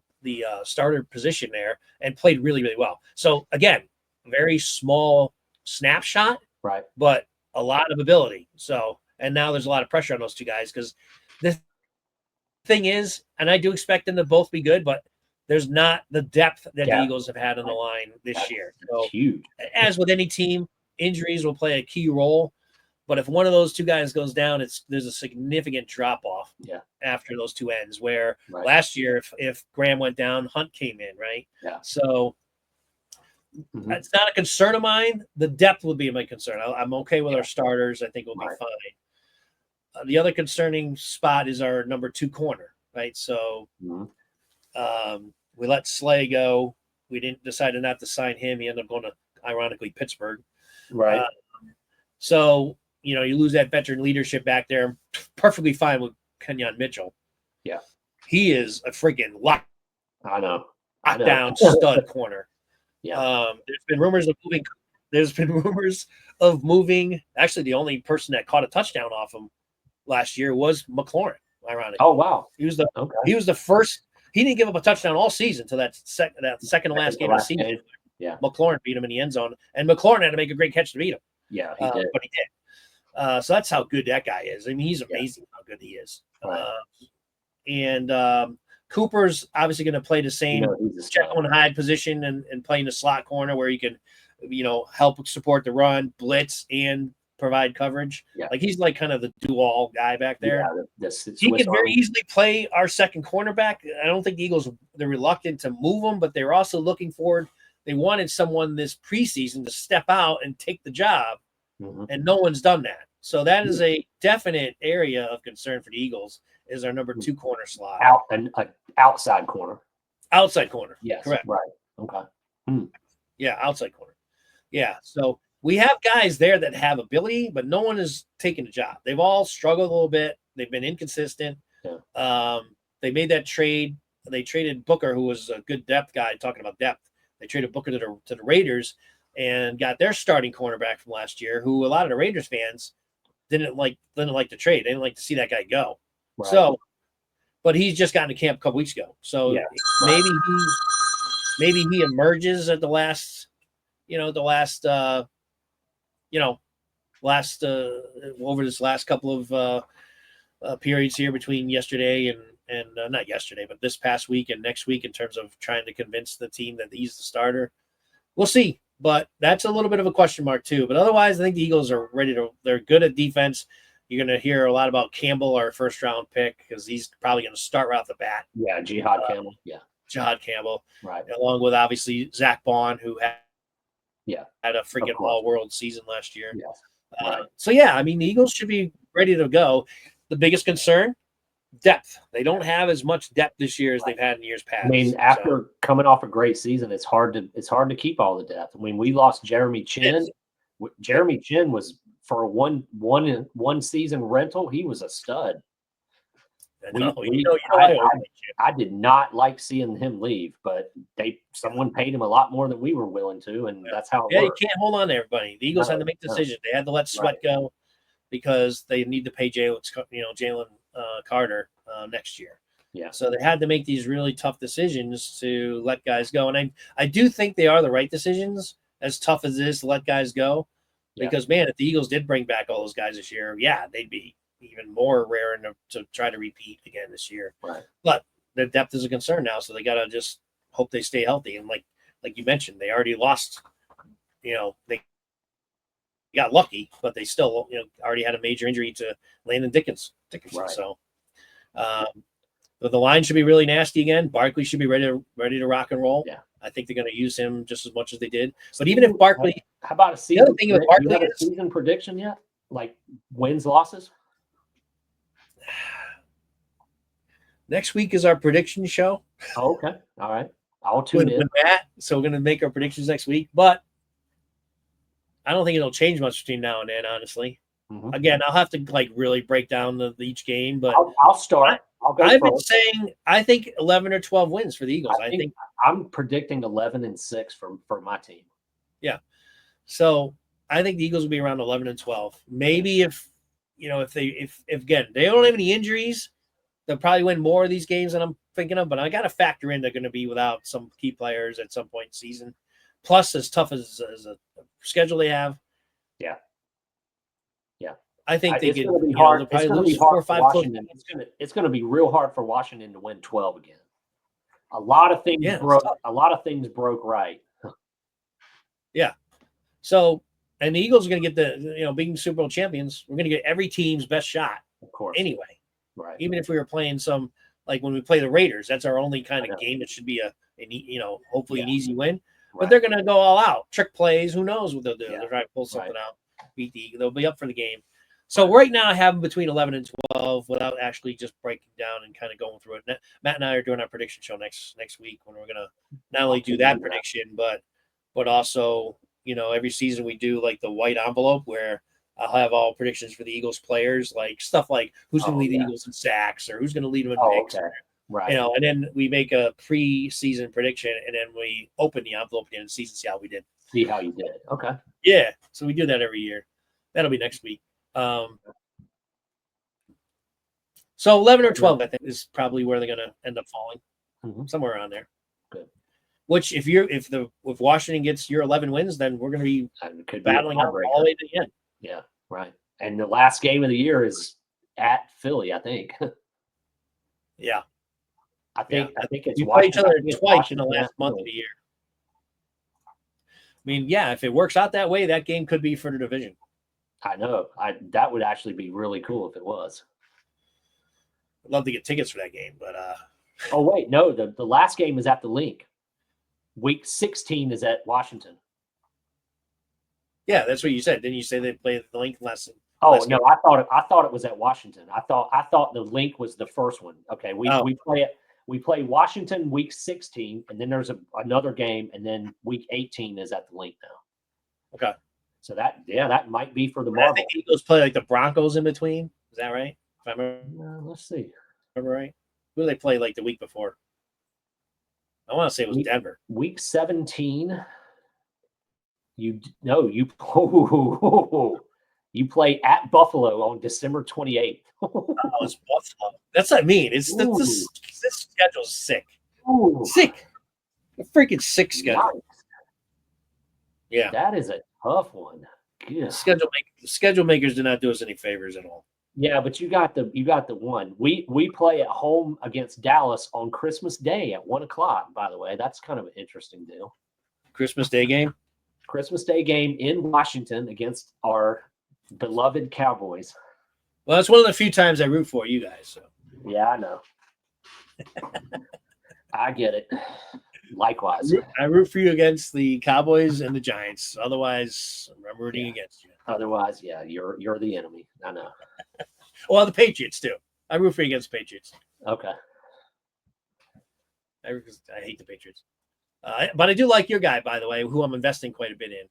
starter position there, and played really, really well. So again, very small snapshot, right? But a lot of ability. So, and now there's a lot of pressure on those two guys, because the thing is, and I do expect them to both be good, but there's not the depth that the Eagles have had on the line this year. So, huge. As with any team, injuries will play a key role. But if one of those two guys goes down, there's a significant drop off after those two ends. Where last year, if Graham went down, Hunt came in, right? Yeah. So it's not a concern of mine. The depth would be my concern. I'm okay with our starters. I think we'll be fine. The other concerning spot is our number 2 corner, right? So we let Slay go. We decided not to sign him. He ended up going to, ironically, Pittsburgh. Right. So you lose that veteran leadership back there. Perfectly fine with Kenyon Mitchell. Yeah. He is a freaking lockdown stud corner. Yeah. There's been rumors of moving. Actually, the only person that caught a touchdown off him last year was McLaurin, ironically. Oh, wow. He was the first. He didn't give up a touchdown all season until that second to last game of the season. Yeah. McLaurin beat him in the end zone, and McLaurin had to make a great catch to beat him. Yeah, he did. But he did. So that's how good that guy is. I mean, he's amazing how good he is. Right. And Cooper's obviously going to play the same Jekyll and Hyde position and play in the slot corner where he can, help support the run, blitz, and provide coverage. Yeah. Like he's like kind of the do-all guy back there. Yeah, he can very easily play our second cornerback. I don't think the Eagles, they're reluctant to move him, but they're also looking forward. they wanted someone this preseason to step out and take the job, and no one's done that. So that is a definite area of concern for the Eagles. Is our number 2 corner slot, outside corner, outside corner. Yes, correct. Right. Okay. Yeah, outside corner. Yeah. So we have guys there that have ability, but no one has taken the job. They've all struggled a little bit. They've been inconsistent. Yeah. They made that trade. They traded Booker, who was a good depth guy. Talking about depth, they traded Booker to the Raiders and got their starting cornerback from last year, who a lot of the Raiders fans didn't like the trade. They didn't like to see that guy go. Right. So, but he's just gotten to camp a couple weeks ago. So maybe he emerges at the last, over this last couple of periods here between yesterday and not yesterday, but this past week and next week in terms of trying to convince the team that he's the starter. We'll see, but that's a little bit of a question mark too. But otherwise, I think the Eagles are they're good at defense. You're going to hear a lot about Campbell, our first round pick, because he's probably going to start right off the bat. Yeah, Jihad Campbell. Yeah. Jihad Campbell. Right. Along with obviously Zach Bond, who had a freaking all-world season last year. Yes. So, I mean, the Eagles should be ready to go. The biggest concern, depth. They don't have as much depth this year as they've had in years past. I mean, after coming off a great season, it's hard to keep all the depth. I mean, we lost Jeremy Chin. Jeremy Chin was, for a one season rental, he was a stud. I did not like seeing him leave, but someone paid him a lot more than we were willing to, and that's how it worked. You can't hold on to everybody. The Eagles had to make decisions. They had to let Sweat go because they need to pay Jalen Carter next year. Yeah. So they had to make these really tough decisions to let guys go, and I do think they are the right decisions. As tough as it is to let guys go, because man, if the Eagles did bring back all those guys this year, they'd be even more raring to try to repeat again this year. Right. But the depth is a concern now, so they got to just hope they stay healthy. And like you mentioned, they already lost. They got lucky, but they still already had a major injury to Landon Dickinson. Right. So, but the line should be really nasty again. Barkley should be ready to rock and roll. Yeah. I think they're going to use him just as much as they did. But even if Barkley, how about a season? The other thing with Barkley, you have a season prediction yet? Like wins, losses? Next week is our prediction show. Oh, okay. All right. I'll tune in. With Matt. So we're going to make our predictions next week. But I don't think it'll change much between now and then, honestly. Mm-hmm. Again, I'll have to really break down each game. But I'll start. I've been saying I think 11 or 12 wins for the Eagles. I think I'm predicting 11-6 for my team. Yeah. So I think the Eagles will be around 11 and 12. Maybe if again they don't have any injuries, they'll probably win more of these games than I'm thinking of. But I got to factor in they're going to be without some key players at some point in the season. Plus, as tough as a schedule they have. Yeah. Yeah. I think it's going to be hard. It's going to be hard for Washington. It's going to be real hard for Washington to win 12 again. A lot of things broke. A lot of things broke right. Yeah. So, and the Eagles are going to get being Super Bowl champions. We're going to get every team's best shot, of course. Anyway, right. Even if we were playing some, like when we play the Raiders, that's our only kind of game that should be hopefully an easy win. Right. But they're going to go all out, trick plays. Who knows what they'll do? They'll try to pull something out, beat the Eagles. They'll be up for the game. So right now I have them between 11 and 12 without actually just breaking down and kind of going through it. Matt and I are doing our prediction show next week when we're going to not only do that prediction, but also, every season we do like the white envelope where I'll have all predictions for the Eagles players, like stuff like who's going to lead the Eagles in sacks or who's going to lead them in picks. Okay. Right. And then we make a pre-season prediction and then we open the envelope at the end of the season, see how we did. See how you did. Okay. Yeah. So we do that every year. That'll be next week. So 11 or 12, I think, is probably where they're going to end up falling, somewhere around there. Good. Which, if Washington gets your 11 wins, then we're going to be battling out all the way to the end. Yeah, right. And the last game of the year is at Philly, I think. Yeah, I think it's we play each other twice in the last month of the year. I mean, if it works out that way, that game could be for the division. I know. That would actually be really cool if it was. I'd love to get tickets for that game, but oh wait, no, the last game is at the Link. Week 16 is at Washington. Yeah, that's what you said. Didn't you say they played the link lesson? Oh no, I thought it was at Washington. I thought the link was the first one. Okay, we play it. We play Washington week 16, and then there's another game, and then week 18 is at the link now. Okay. So that might be for the marble. I think Eagles play like the Broncos in between. Is that right? If I remember, let's see. Remember right? Who did they play like the week before? I want to say it was Denver. Week 17. You play at Buffalo on December 28th. It's Buffalo. That's what I mean. This schedule's sick. Ooh. Sick. A freaking sick schedule. Nice. Yeah. That is a tough one. Yeah. Schedule makers do not do us any favors at all. Yeah, but you got the one. We play at home against Dallas on Christmas Day at 1:00. By the way, that's kind of an interesting deal. Christmas Day game. Christmas Day game in Washington against our beloved Cowboys. Well, that's one of the few times I root for you guys. So. Yeah, I know. I get it. Likewise. I root for you against the Cowboys and the Giants. Otherwise, I'm rooting against you. Otherwise, yeah, you're the enemy. I know. Well, the Patriots too. I root for you against the Patriots. Okay. I hate the Patriots. But I do like your guy, by the way, who I'm investing quite a bit in.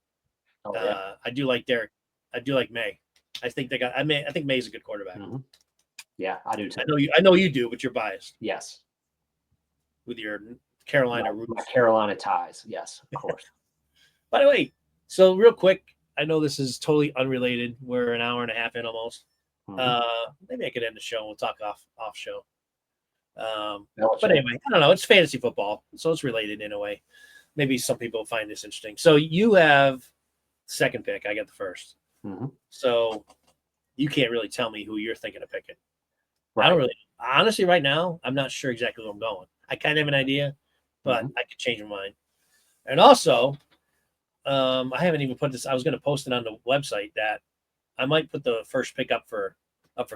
Oh, yeah. I do like Derek. I do like May. I think May's a good quarterback. Mm-hmm. Yeah, I do too. I know you do, but you're biased. Yes. With your Carolina roots. My Carolina ties. Yes, of course. By the way, so real quick, I know this is totally unrelated. We're an hour and a half in almost. Mm-hmm. Maybe I could end the show and we'll talk off show. But anyway, I don't know. It's fantasy football, so it's related in a way. Maybe some people find this interesting. So you have second pick. I got the first. Mm-hmm. So you can't really tell me who you're thinking of picking. Right. I don't really. Honestly, right now, I'm not sure exactly where I'm going. I kind of have an idea, but I could change my mind. And also, I haven't even put this. I was going to post it on the website that I might put the first pick up for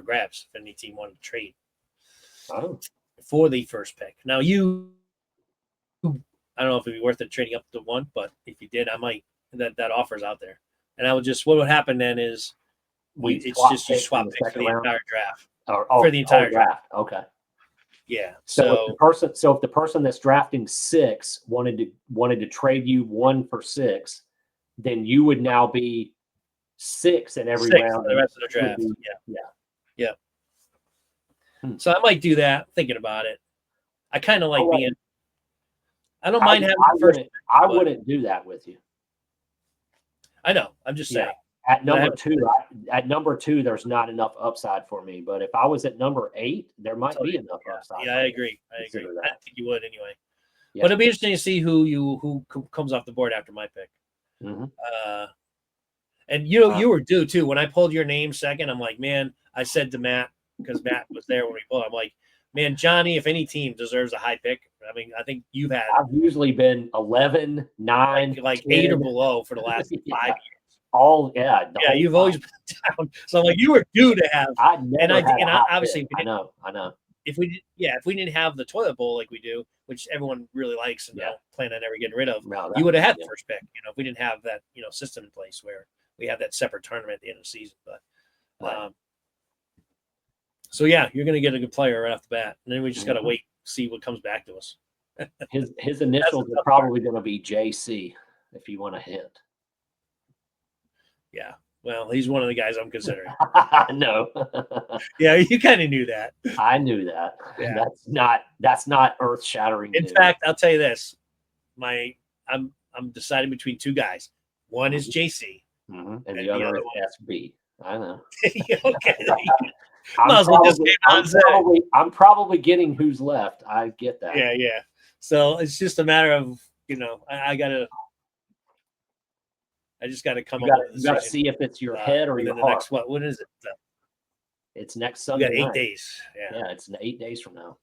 grabs if any team wanted to trade. Oh. For the first pick. Now I don't know if it'd be worth it trading up to one, but if you did, I might. That offer's out there, and I would just. What would happen then is you swap picks for the entire draft. For the entire draft. Okay. Yeah. So if the person that's drafting 6 wanted to trade you 1 for 6, then you would now be 6 in every round for the rest of the draft. Yeah. So I might do that. Thinking about it, I kind of like being. I don't mind having the first. I wouldn't do that with you. I know. I'm just saying. At number two, there's not enough upside for me. But if I was at number 8, there might be enough upside. Yeah, I agree. I think you would anyway. Yeah. But it'll be interesting to see who comes off the board after my pick. Mm-hmm. And you were due too. When I pulled your name second, I'm like, man. I said to Matt because Matt was there when we pulled. I'm like, man, Johnny. If any team deserves a high pick, I mean, I think you've had. I've usually been 11, 9, like 8 or below for the last 5 years. You've always been down. So I'm like, you were due to have. Obviously, I know. If we didn't have the toilet bowl like we do, which everyone really likes and don't plan on ever getting rid of, you would have had the first pick. If we didn't have that, system in place where we have that separate tournament at the end of the season. But so you're going to get a good player right off the bat, and then we just got to wait, see what comes back to us. His initials are probably going to be JC if you want to hint. Yeah. Well, he's one of the guys I'm considering. No. Yeah, you kind of knew that. I knew that. Yeah. That's not earth-shattering. In fact, I'll tell you this. I'm deciding between 2 guys. One is JC. Mm-hmm. And the other is SB. I know. Okay. I'm probably getting who's left. I get that. Yeah. So it's just a matter of, I just got to come up with a decision. You got to see if it's your head or your heart. What is it? It's next Sunday. We got 8 days. Yeah, it's 8 days from now.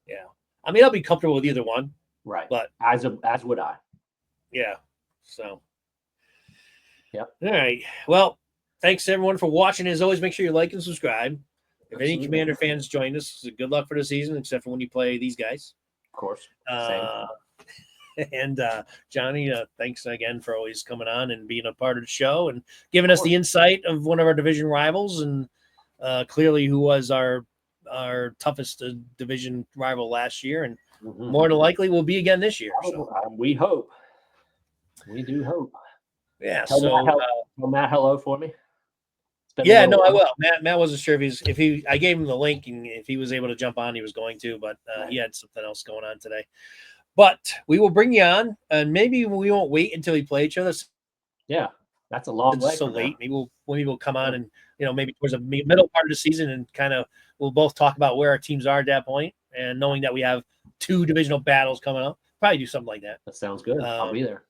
Yeah. I mean, I'll be comfortable with either one. Right. But as would I. Yeah. So. Yep. All right. Well, thanks everyone for watching. As always, make sure you like and subscribe. If any Commander fans join us, good luck for the season, except for when you play these guys. Of course. And Johnny, thanks again for always coming on and being a part of the show and giving us the insight of one of our division rivals, and clearly who was our toughest division rival last year, and more than likely will be again this year. So we hope. We do hope. Yeah. Tell Matt hello for me. Yeah, no, I will. Matt wasn't sure if I gave him the link, and if he was able to jump on, he was going to, but he had something else going on today. But we will bring you on, and maybe we won't wait until we play each other. Yeah, that's a long way. So late. Maybe we'll come on and maybe towards the middle part of the season, and kind of we'll both talk about where our teams are at that point, and knowing that we have 2 divisional battles coming up, probably do something like that. That sounds good. I'll be there.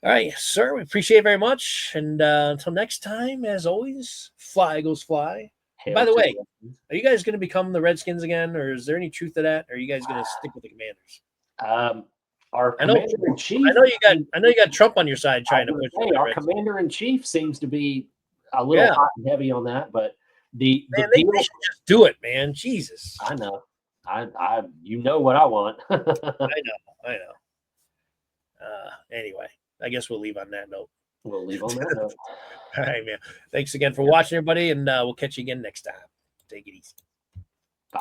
All right, sir. We appreciate it very much, and until next time, as always, fly Eagles fly. By the way, are you guys going to become the Redskins again, or is there any truth to that? Or are you guys going to stick with the Commanders? Our commander-in-chief. I know you got Trump on your side trying to push. Our commander-in-chief seems to be a little hot and heavy on that, but they should just do it, man. Jesus. I know. I you know what I want. I know. Anyway, I guess we'll leave on that note. We'll leave on that note. All right, man. Thanks again for watching, everybody, and we'll catch you again next time. Take it easy.